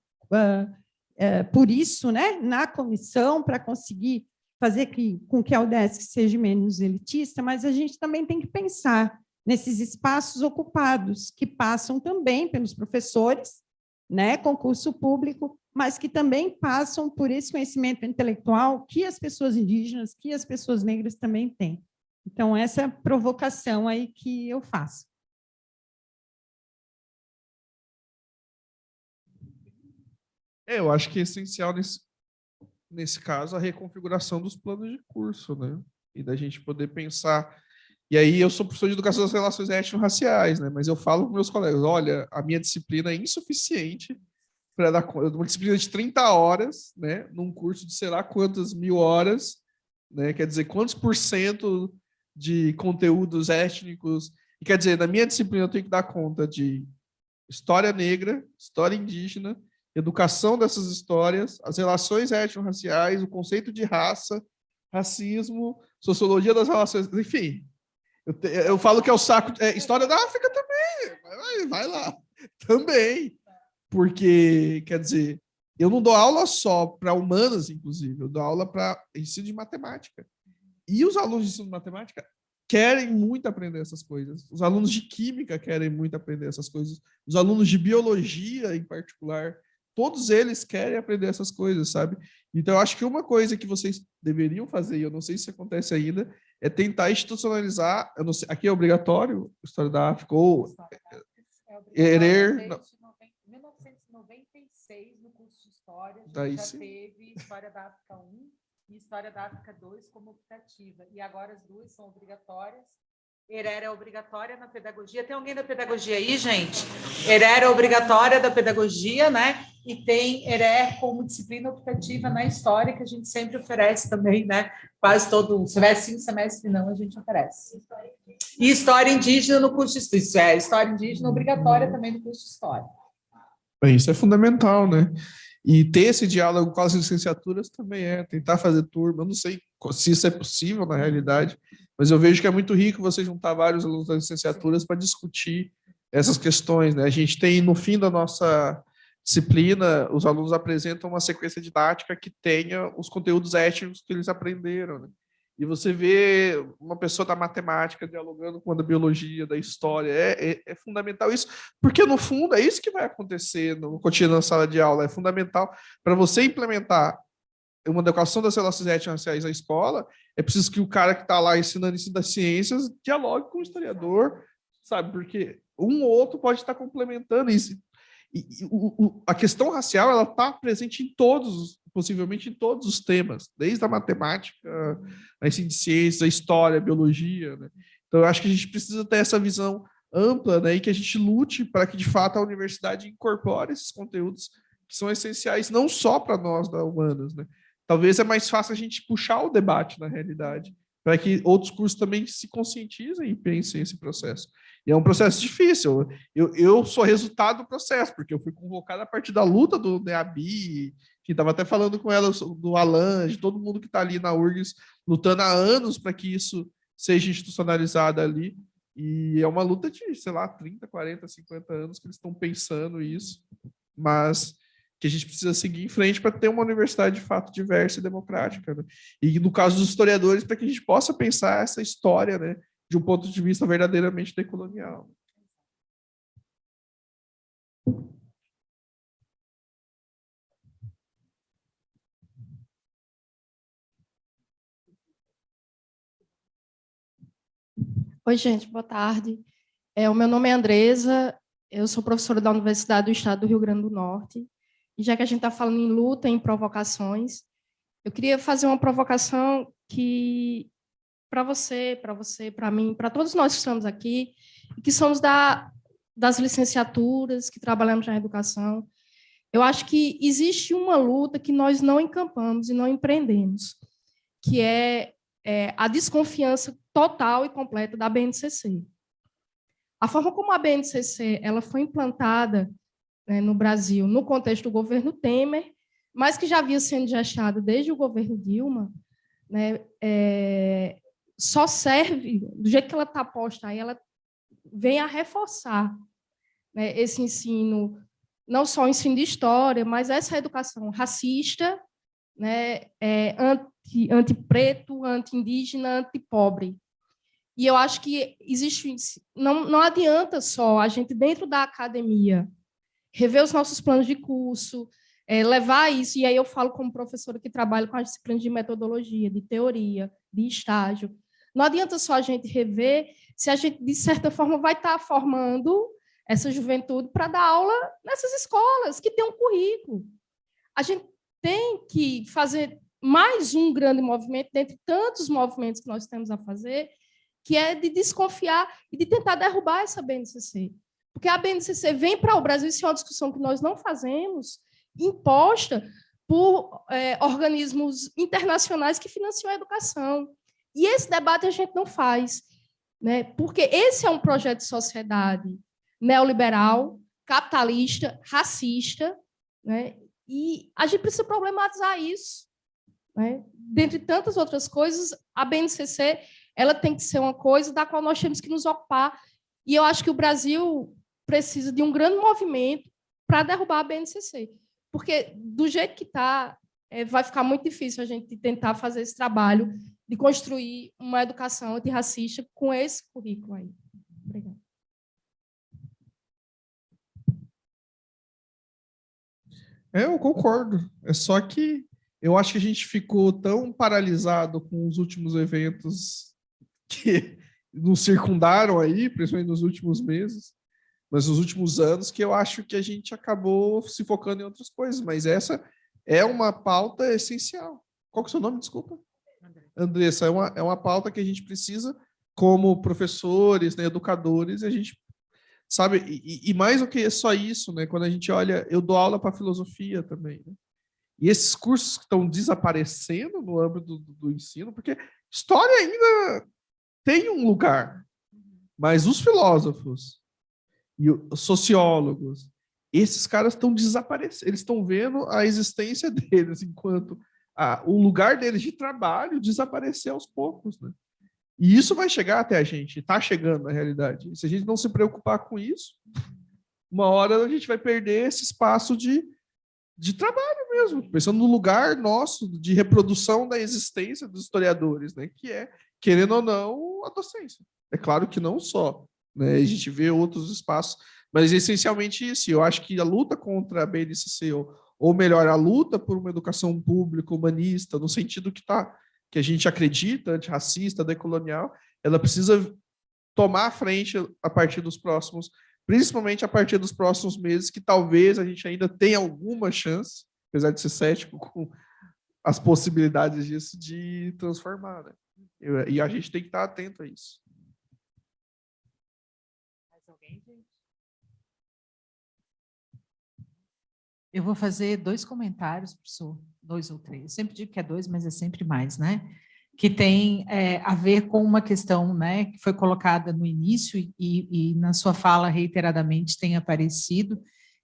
por isso, né, na comissão, para conseguir fazer com que a UDESC seja menos elitista, mas a gente também tem que pensar nesses espaços ocupados, que passam também pelos professores, né, concurso público, mas que também passam por esse conhecimento intelectual que as pessoas indígenas, que as pessoas negras também têm. Então, essa é a provocação aí que eu faço. Eu acho que é essencial nesse caso a reconfiguração dos planos de curso, né? E da gente poder pensar. E aí eu sou professor de educação das relações étnico-raciais, né? Mas eu falo com meus colegas, olha, a minha disciplina é insuficiente para dar conta, uma disciplina de 30 horas, né? Num curso de sei lá quantas mil horas, né? Quer dizer, quantos por cento de conteúdos étnicos E quer dizer, na minha disciplina eu tenho que dar conta de história negra, história indígena, educação dessas histórias, as relações étnico-raciais, o conceito de raça, racismo, sociologia das relações, enfim. Eu falo que é o saco... história da África também, vai lá. Também. Porque, quer dizer, eu não dou aula só para humanas, inclusive, eu dou aula para ensino de matemática. E os alunos de ensino de matemática querem muito aprender essas coisas. Os alunos de química querem muito aprender essas coisas. Os alunos de biologia, em particular, todos eles querem aprender essas coisas, sabe? Então, eu acho que uma coisa que vocês deveriam fazer, e eu não sei se acontece ainda, é tentar institucionalizar, eu não sei, aqui é obrigatório, História da África, ou Desde 1996, no curso de História, a gente já teve História da África 1 e História da África 2 como optativa, e agora as duas são obrigatórias. ERER é obrigatória na pedagogia. Tem alguém da pedagogia aí, gente? ERER é obrigatória da pedagogia, né? E tem ERER como disciplina optativa na história, que a gente sempre oferece também, né? Quase todo semestre, sim, semestre não, a gente oferece. E história indígena no curso de história. Isso é, história indígena obrigatória também no curso de história. Isso é fundamental, né? E ter esse diálogo com as licenciaturas também tentar fazer turma. Eu não sei se isso é possível na realidade, mas eu vejo que é muito rico você juntar vários alunos das licenciaturas para discutir essas questões, né? A gente tem, no fim da nossa disciplina, os alunos apresentam uma sequência didática que tenha os conteúdos étnicos que eles aprenderam, né? E você vê uma pessoa da matemática dialogando com a da biologia, da história, é fundamental isso, porque no fundo é isso que vai acontecer no cotidiano da sala de aula, é fundamental para você implementar uma educação das relações étnico-raciais na escola, é preciso que o cara que está lá ensinando ensino das ciências dialogue com o historiador, sabe? Porque um ou outro pode estar complementando isso. A questão racial, ela está presente em todos, possivelmente em todos os temas, desde a matemática, a ensino de ciências, a história, a biologia, né? Então, eu acho que a gente precisa ter essa visão ampla, né? E que a gente lute para que, de fato, a universidade incorpore esses conteúdos que são essenciais não só para nós da Humanas, né? Talvez é mais fácil a gente puxar o debate, na realidade, para que outros cursos também se conscientizem e pensem esse processo. E é um processo difícil. Eu sou resultado do processo, porque eu fui convocado a partir da luta do NEABI, que estava até falando com ela, do Alan, de todo mundo que está ali na URGS, lutando há anos para que isso seja institucionalizado ali. E é uma luta de, sei lá, 30, 40, 50 anos que eles estão pensando isso, mas que a gente precisa seguir em frente para ter uma universidade de fato diversa e democrática, né? E no caso dos historiadores, para que a gente possa pensar essa história, né, de um ponto de vista verdadeiramente decolonial. Oi, gente, boa tarde. O meu nome é Andresa, eu sou professora da Universidade do Estado do Rio Grande do Norte, e já que a gente está falando em luta, em provocações, eu queria fazer uma provocação que, para você, para mim, para todos nós que estamos aqui, e que somos das licenciaturas, que trabalhamos na educação, eu acho que existe uma luta que nós não encampamos e não empreendemos, que é a desconfiança total e completa da BNCC. A forma como a BNCC ela foi implantada, né, no Brasil, no contexto do governo Temer, mas que já havia sendo gestada desde o governo Dilma, né, só serve, do jeito que ela está posta aí, ela vem a reforçar, né, esse ensino, não só o ensino de história, mas essa educação racista, né, anti-preto, anti-indígena, anti-pobre. E eu acho que existe, não adianta só a gente, dentro da academia, rever os nossos planos de curso, levar isso, e aí eu falo como professora que trabalha com as disciplinas de metodologia, de teoria, de estágio. Não adianta só a gente rever se a gente, de certa forma, vai estar formando essa juventude para dar aula nessas escolas, que tem um currículo. A gente tem que fazer mais um grande movimento, dentre tantos movimentos que nós temos a fazer, que é de desconfiar e de tentar derrubar essa BNCC. Porque a BNCC vem para o Brasil, isso é uma discussão que nós não fazemos, imposta por organismos internacionais que financiam a educação. E esse debate a gente não faz. né? Porque esse é um projeto de sociedade neoliberal, capitalista, racista, né? E a gente precisa problematizar isso, né? Dentre tantas outras coisas, a BNCC ela tem que ser uma coisa da qual nós temos que nos ocupar. E eu acho que o Brasil precisa de um grande movimento para derrubar a BNCC. Porque, do jeito que está, vai ficar muito difícil a gente tentar fazer esse trabalho de construir uma educação antirracista com esse currículo aí. Obrigada. Eu concordo. É só que eu acho que a gente ficou tão paralisado com os últimos eventos que nos circundaram aí, principalmente nos últimos meses, mas nos últimos anos, que eu acho que a gente acabou se focando em outras coisas. Mas essa é uma pauta essencial. Qual que é o seu nome? Desculpa. Andressa, é uma pauta que a gente precisa, como professores, né, educadores, a gente sabe, e mais do que só isso, né, quando a gente olha, eu dou aula para filosofia também, né, e esses cursos que estão desaparecendo no âmbito do ensino, porque história ainda tem um lugar, mas os filósofos e os sociólogos, esses caras estão desaparecendo, eles estão vendo a existência deles enquanto o lugar deles de trabalho desaparecer aos poucos, né? E isso vai chegar até a gente, está chegando na realidade. E se a gente não se preocupar com isso, uma hora a gente vai perder esse espaço de trabalho mesmo, pensando no lugar nosso de reprodução da existência dos historiadores, né? Que é, querendo ou não, a docência. É claro que não só, né? A gente vê outros espaços, mas essencialmente isso. Eu acho que a luta contra a BNCC, ou melhor, a luta por uma educação pública, humanista, no sentido que a gente acredita, antirracista, decolonial, ela precisa tomar a frente a partir dos próximos, principalmente a partir dos próximos meses, que talvez a gente ainda tenha alguma chance, apesar de ser cético com as possibilidades disso, de transformar, né? E a gente tem que estar atento a isso. Mais alguém, gente? Eu vou fazer 2 comentários, professor, 2 ou 3. Eu sempre digo que é 2, mas é sempre mais, né? Que tem a ver com uma questão, né, que foi colocada no início e na sua fala reiteradamente tem aparecido,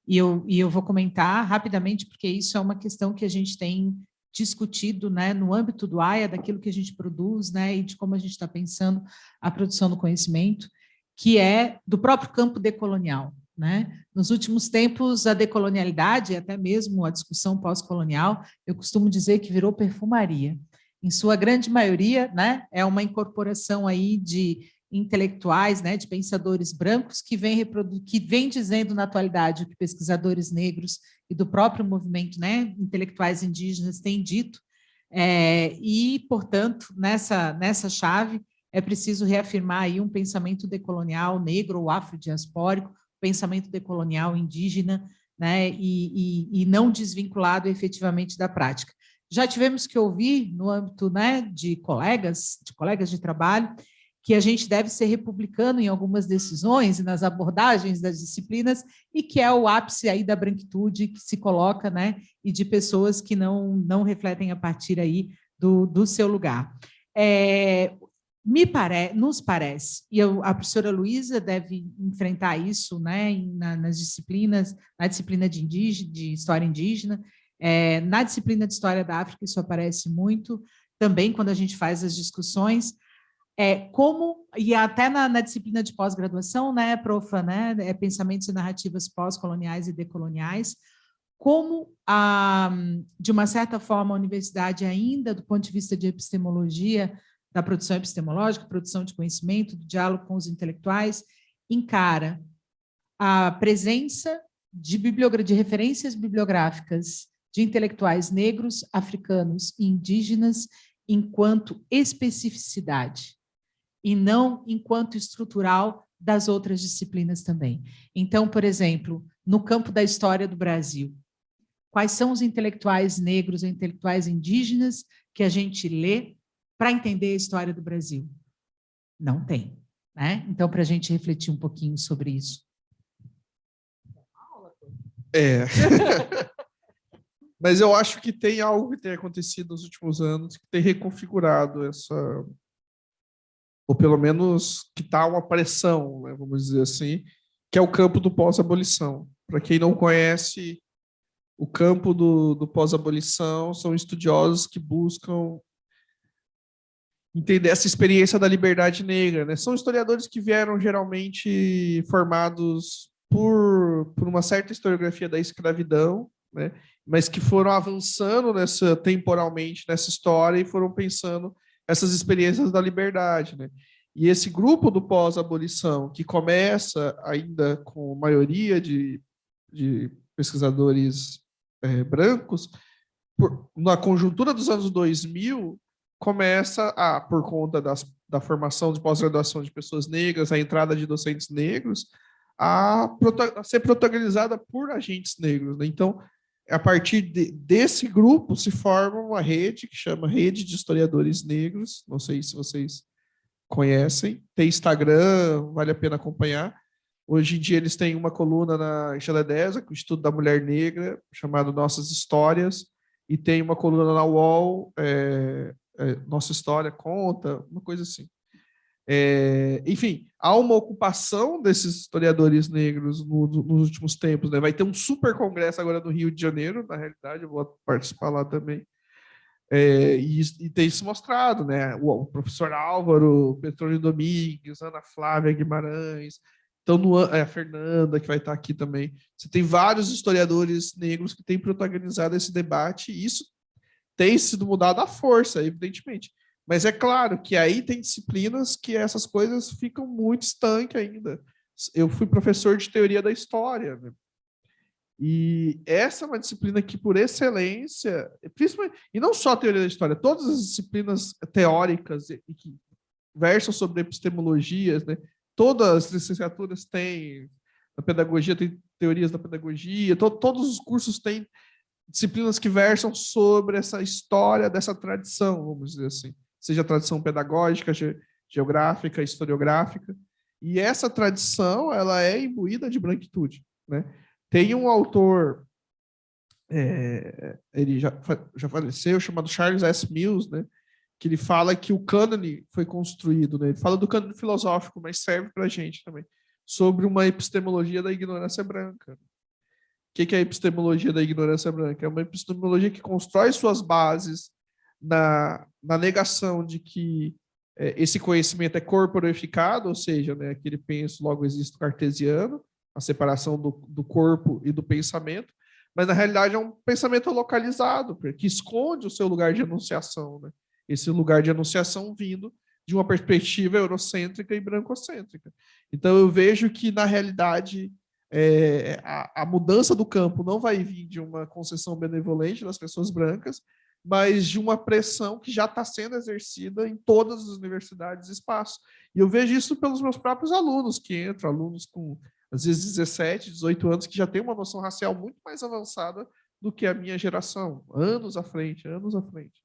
e eu vou comentar rapidamente, porque isso é uma questão que a gente tem discutido, né, no âmbito do AIA, daquilo que a gente produz, né, e de como a gente está pensando a produção do conhecimento, que é do próprio campo decolonial. Né? Nos últimos tempos, a decolonialidade, até mesmo a discussão pós-colonial, eu costumo dizer que virou perfumaria. Em sua grande maioria, né, é uma incorporação aí de intelectuais, né, de pensadores brancos que vem dizendo na atualidade o que pesquisadores negros e do próprio movimento, né, intelectuais indígenas têm dito, e, portanto, nessa chave é preciso reafirmar aí um pensamento decolonial negro ou afrodiaspórico, pensamento decolonial indígena, né, e não desvinculado efetivamente da prática. Já tivemos que ouvir, no âmbito, né, de colegas de trabalho, que a gente deve ser republicano em algumas decisões e nas abordagens das disciplinas, e que é o ápice aí da branquitude que se coloca, né, e de pessoas que não refletem a partir aí do seu lugar. Nos parece, e a professora Luísa deve enfrentar isso, né, nas disciplinas, na disciplina de história indígena, na disciplina de história da África isso aparece muito, também quando a gente faz as discussões, e até na disciplina de pós-graduação, né, profa, né, pensamentos e narrativas pós-coloniais e decoloniais, como, de uma certa forma, a universidade ainda, do ponto de vista de epistemologia, da produção epistemológica, produção de conhecimento, do diálogo com os intelectuais, encara a presença de referências bibliográficas de intelectuais negros, africanos e indígenas enquanto especificidade, e não enquanto estrutural das outras disciplinas também. Então, por exemplo, no campo da história do Brasil, quais são os intelectuais negros ou intelectuais indígenas que a gente lê para entender a história do Brasil? Não tem, né? Então, para a gente refletir um pouquinho sobre isso. Mas eu acho que tem algo que tem acontecido nos últimos anos que tem reconfigurado ou pelo menos que está uma pressão, né, vamos dizer assim, que é o campo do pós-abolição. Para quem não conhece, o campo do pós-abolição são estudiosos que buscam entender essa experiência da liberdade negra, né? São historiadores que vieram geralmente formados por uma certa historiografia da escravidão, né? Mas que foram avançando temporalmente nessa história e foram pensando essas experiências da liberdade, né? E esse grupo do pós-abolição, que começa ainda com maioria de pesquisadores brancos, na conjuntura dos anos 2000, começa por conta da formação de pós-graduação de pessoas negras, a entrada de docentes negros, a ser protagonizada por agentes negros, né? Então, a partir desse grupo se forma uma rede que chama Rede de Historiadores Negros, não sei se vocês conhecem, tem Instagram, vale a pena acompanhar. Hoje em dia eles têm uma coluna na Enxeledeza, com o Estudo da Mulher Negra, chamado Nossas Histórias, e tem uma coluna na UOL, Nossa História Conta, uma coisa assim. Enfim, há uma ocupação desses historiadores negros nos últimos tempos, né? Vai ter um super congresso agora no Rio de Janeiro, na realidade, eu vou participar lá também. E tem se mostrado, né? O professor Álvaro, Petrônio Domingues, Ana Flávia Guimarães, então a Fernanda, que vai estar aqui também. Você tem vários historiadores negros que têm protagonizado esse debate, e isso tem sido mudado à força, evidentemente. Mas é claro que aí tem disciplinas que essas coisas ficam muito estanques ainda. Eu fui professor de teoria da história, né? E essa é uma disciplina que, por excelência, principalmente, e não só a teoria da história, todas as disciplinas teóricas e que versam sobre epistemologias, né? Todas as licenciaturas têm, a pedagogia tem teorias da pedagogia, todos os cursos têm disciplinas que versam sobre essa história dessa tradição, vamos dizer assim, seja tradição pedagógica, geográfica, historiográfica, e essa tradição ela é imbuída de branquitude, né? Tem um autor, ele já faleceu, chamado Charles S. Mills, né? Que ele fala que o cânone foi construído, né? Ele fala do cânone filosófico, mas serve para a gente também, sobre uma epistemologia da ignorância branca. O que é a epistemologia da ignorância branca? É uma epistemologia que constrói suas bases na negação de que esse conhecimento é corporificado, ou seja, né, aquele penso, logo existe cartesiano, a separação do corpo e do pensamento, mas na realidade é um pensamento localizado, que esconde o seu lugar de enunciação, né? Esse lugar de enunciação vindo de uma perspectiva eurocêntrica e brancocêntrica. Então eu vejo que, na realidade, a mudança do campo não vai vir de uma concessão benevolente das pessoas brancas, mas de uma pressão que já está sendo exercida em todas as universidades e espaços. E eu vejo isso pelos meus próprios alunos que entram, alunos com, às vezes, 17, 18 anos, que já têm uma noção racial muito mais avançada do que a minha geração, anos à frente, anos à frente.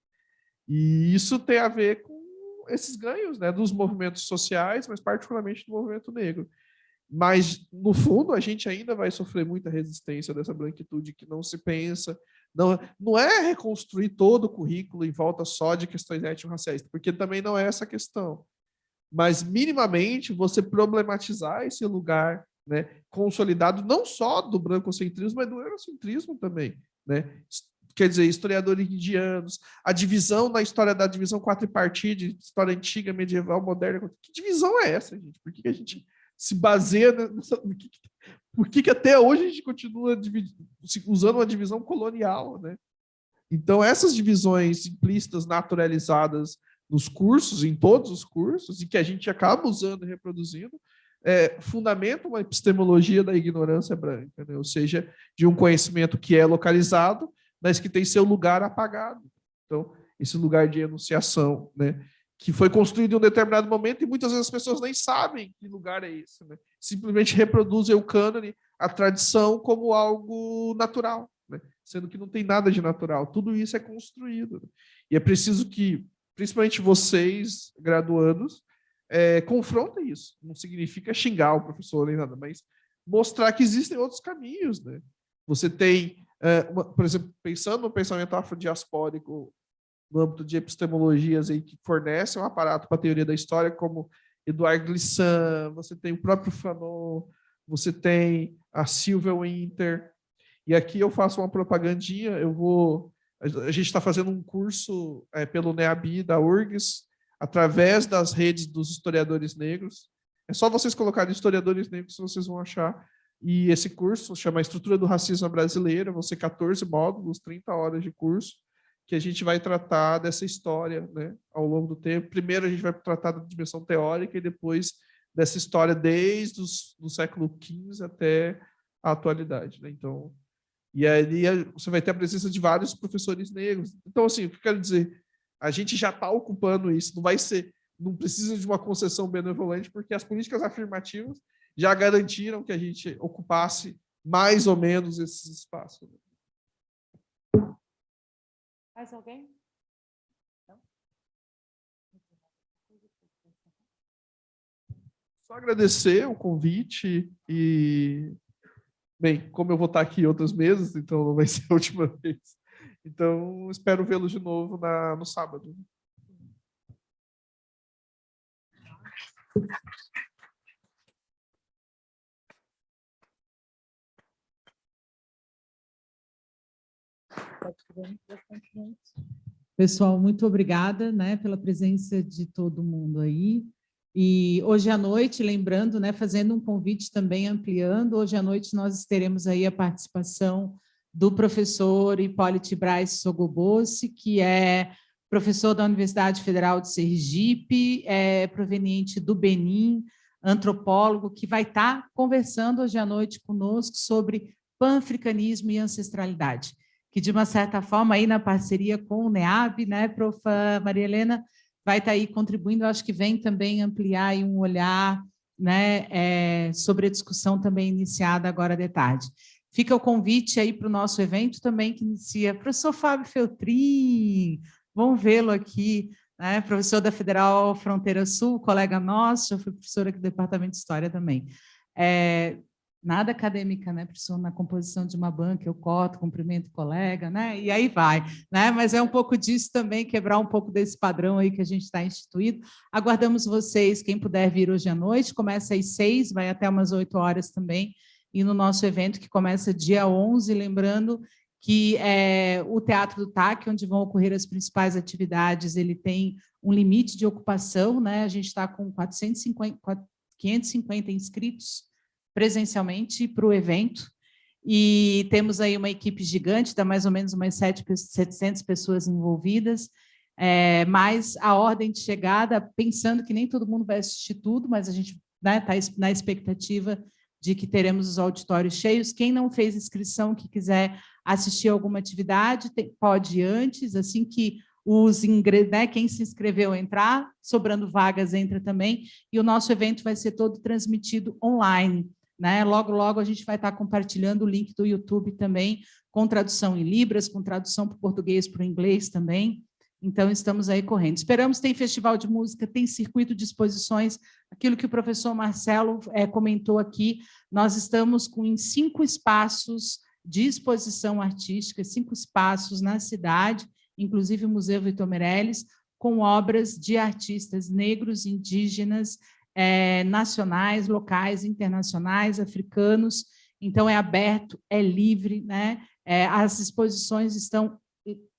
E isso tem a ver com esses ganhos, né, dos movimentos sociais, mas particularmente do movimento negro. Mas, no fundo, a gente ainda vai sofrer muita resistência dessa branquitude que não se pensa. Não é reconstruir todo o currículo em volta só de questões étnico-raciais, porque também não é essa a questão. Mas, minimamente, você problematizar esse lugar, né, consolidado não só do brancocentrismo, mas do eurocentrismo também, né? Quer dizer, historiadores indianos, a divisão na história da divisão quadripartite, história antiga, medieval, moderna. Que divisão é essa, gente? Por que a gente se baseia nessa... Por que até hoje a gente continua usando uma divisão colonial, né? Então, essas divisões implícitas, naturalizadas nos cursos, em todos os cursos, e que a gente acaba usando e reproduzindo, fundamentam uma epistemologia da ignorância branca, né? Ou seja, de um conhecimento que é localizado, mas que tem seu lugar apagado. Então, esse lugar de enunciação, né, que foi construído em um determinado momento e muitas vezes as pessoas nem sabem que lugar é esse, né? Simplesmente reproduzem o cânone, a tradição, como algo natural, né? Sendo que não tem nada de natural. Tudo isso é construído, né? E é preciso que, principalmente vocês, graduandos, confrontem isso. Não significa xingar o professor nem nada, mas mostrar que existem outros caminhos, né? Você tem... por exemplo, pensando no pensamento afrodiaspórico no âmbito de epistemologias aí, que fornecem um aparato para a teoria da história, como Eduard Glissant, você tem o próprio Fanon, você tem a Sylvia Wynter, e aqui eu faço uma propagandinha, a gente está fazendo um curso pelo NEABI, da URGS, através das redes dos historiadores negros. É só vocês colocarem historiadores negros que vocês vão achar. E esse curso chama Estrutura do Racismo Brasileiro, vão ser 14 módulos, 30 horas de curso, que a gente vai tratar dessa história, né, ao longo do tempo. Primeiro a gente vai tratar da dimensão teórica e depois dessa história desde o século XV até a atualidade, né? Então, e aí você vai ter a presença de vários professores negros. Então, assim, o que eu quero dizer, a gente já está ocupando isso, não precisa de uma concessão benevolente, porque as políticas afirmativas já garantiram que a gente ocupasse mais ou menos esses espaços. Mais alguém? Só agradecer o convite e, bem, como eu vou estar aqui outras mesas, então não vai ser a última vez. Então, espero vê-los de novo no sábado. Pessoal, muito obrigada, né, pela presença de todo mundo aí. E hoje à noite, lembrando, né, fazendo um convite também, ampliando, hoje à noite nós teremos aí a participação do professor Hipólito Braz Sogobossi, que é professor da Universidade Federal de Sergipe, proveniente do Benin, antropólogo, que vai estar conversando hoje à noite conosco sobre pan-africanismo e ancestralidade, que de uma certa forma aí na parceria com o NEAB, né, prof. Maria Helena, vai estar aí contribuindo, acho que vem também ampliar aí um olhar, né, sobre a discussão também iniciada agora de tarde. Fica o convite aí para o nosso evento também, que inicia. Professor Fábio Feltrin, vamos vê-lo aqui, né, professor da Federal Fronteira Sul, colega nosso, já foi professor aqui do Departamento de História também. Nada acadêmica, né, professor, na composição de uma banca, eu coto, cumprimento o colega, né, e aí vai, né, mas é um pouco disso também, quebrar um pouco desse padrão aí que a gente está instituído. Aguardamos vocês, quem puder vir hoje à noite, começa às 6, vai até umas 8 horas também, e no nosso evento que começa dia 11, lembrando que o Teatro do TAC, onde vão ocorrer as principais atividades, ele tem um limite de ocupação, né, a gente está com 550 inscritos, presencialmente para o evento, e temos aí uma equipe gigante, dá mais ou menos umas 700 pessoas envolvidas, mas a ordem de chegada, pensando que nem todo mundo vai assistir tudo, mas a gente está, né, na expectativa de que teremos os auditórios cheios. Quem não fez inscrição, que quiser assistir alguma atividade, pode ir antes, assim que quem se inscreveu entrar, sobrando vagas entra também, e o nosso evento vai ser todo transmitido online, né? Logo, logo a gente vai estar compartilhando o link do YouTube também, com tradução em Libras, com tradução para o português, para o inglês também. Então, estamos aí correndo. Esperamos, tem festival de música, tem circuito de exposições, aquilo que o professor Marcelo comentou aqui, nós estamos em 5 espaços de exposição artística, 5 espaços na cidade, inclusive o Museu Vitor Meirelles, com obras de artistas negros, indígenas, nacionais, locais, internacionais, africanos. Então, é aberto, é livre, né? As exposições estão,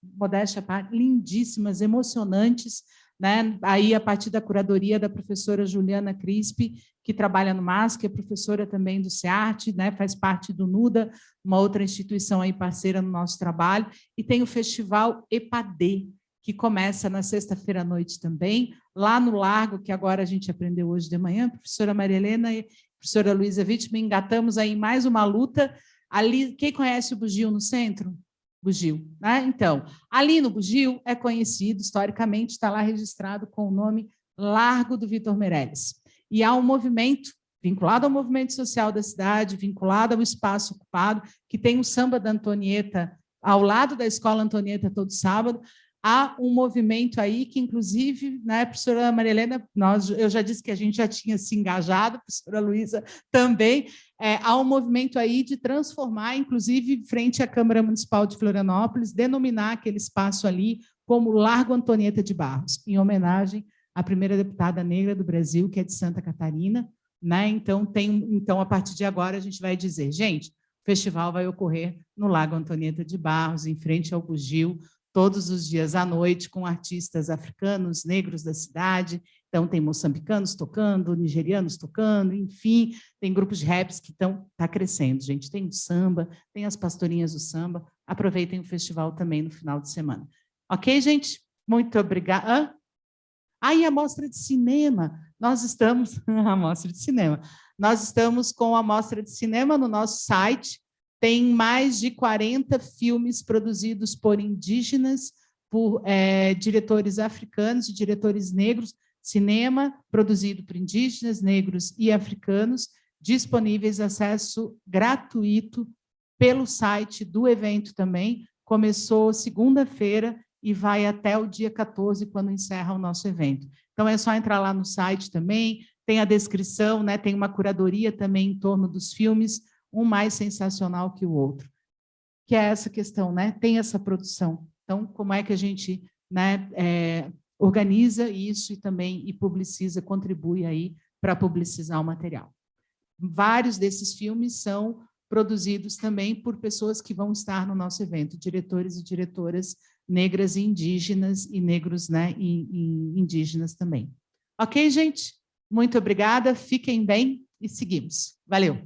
modéstia à parte, lindíssimas, emocionantes, né? Aí, a partir da curadoria da professora Juliana Crispi, que trabalha no MAS, que é professora também do SEARTE, né? Faz parte do NUDA, uma outra instituição aí parceira no nosso trabalho, e tem o Festival EPADê, que começa na sexta-feira à noite também, lá no Largo, que agora a gente aprendeu hoje de manhã, professora Maria Helena e professora Luísa Wittmann, engatamos aí mais uma luta. Ali, quem conhece o Bugio no centro? Bugio, né? Então, ali no Bugio é conhecido, historicamente, está lá registrado com o nome Largo do Vitor Meirelles. E há um movimento vinculado ao movimento social da cidade, vinculado ao espaço ocupado, que tem o samba da Antonieta ao lado da Escola Antonieta todo sábado. Há um movimento aí que, inclusive, né, professora Maria Helena, eu já disse que a gente já tinha se engajado, professora Luísa também, há um movimento aí de transformar, inclusive, frente à Câmara Municipal de Florianópolis, denominar aquele espaço ali como Largo Antonieta de Barros, em homenagem à primeira deputada negra do Brasil, que é de Santa Catarina, né? Então, a partir de agora, a gente vai dizer, gente, o festival vai ocorrer no Largo Antonieta de Barros, em frente ao Bugio, todos os dias à noite, com artistas africanos, negros da cidade. Então, tem moçambicanos tocando, nigerianos tocando, enfim, tem grupos de raps que tá crescendo, gente. Tem o samba, tem as pastorinhas do samba. Aproveitem o festival também no final de semana. Ok, gente? Muito obrigada. E a mostra de cinema. Nós estamos... a mostra de cinema. Nós estamos com a mostra de cinema no nosso site. Tem mais de 40 filmes produzidos por indígenas, por diretores africanos e diretores negros, cinema produzido por indígenas, negros e africanos, disponíveis, acesso gratuito pelo site do evento também. Começou segunda-feira e vai até o dia 14, quando encerra o nosso evento. Então, é só entrar lá no site também, tem a descrição, né? Tem uma curadoria também em torno dos filmes, um mais sensacional que o outro, que é essa questão, né? Tem essa produção. Então, como é que a gente, né, organiza isso e publiciza, contribui aí para publicizar o material. Vários desses filmes são produzidos também por pessoas que vão estar no nosso evento, diretores e diretoras negras e indígenas, e negros, né, e indígenas também. Ok, gente? Muito obrigada, fiquem bem e seguimos. Valeu!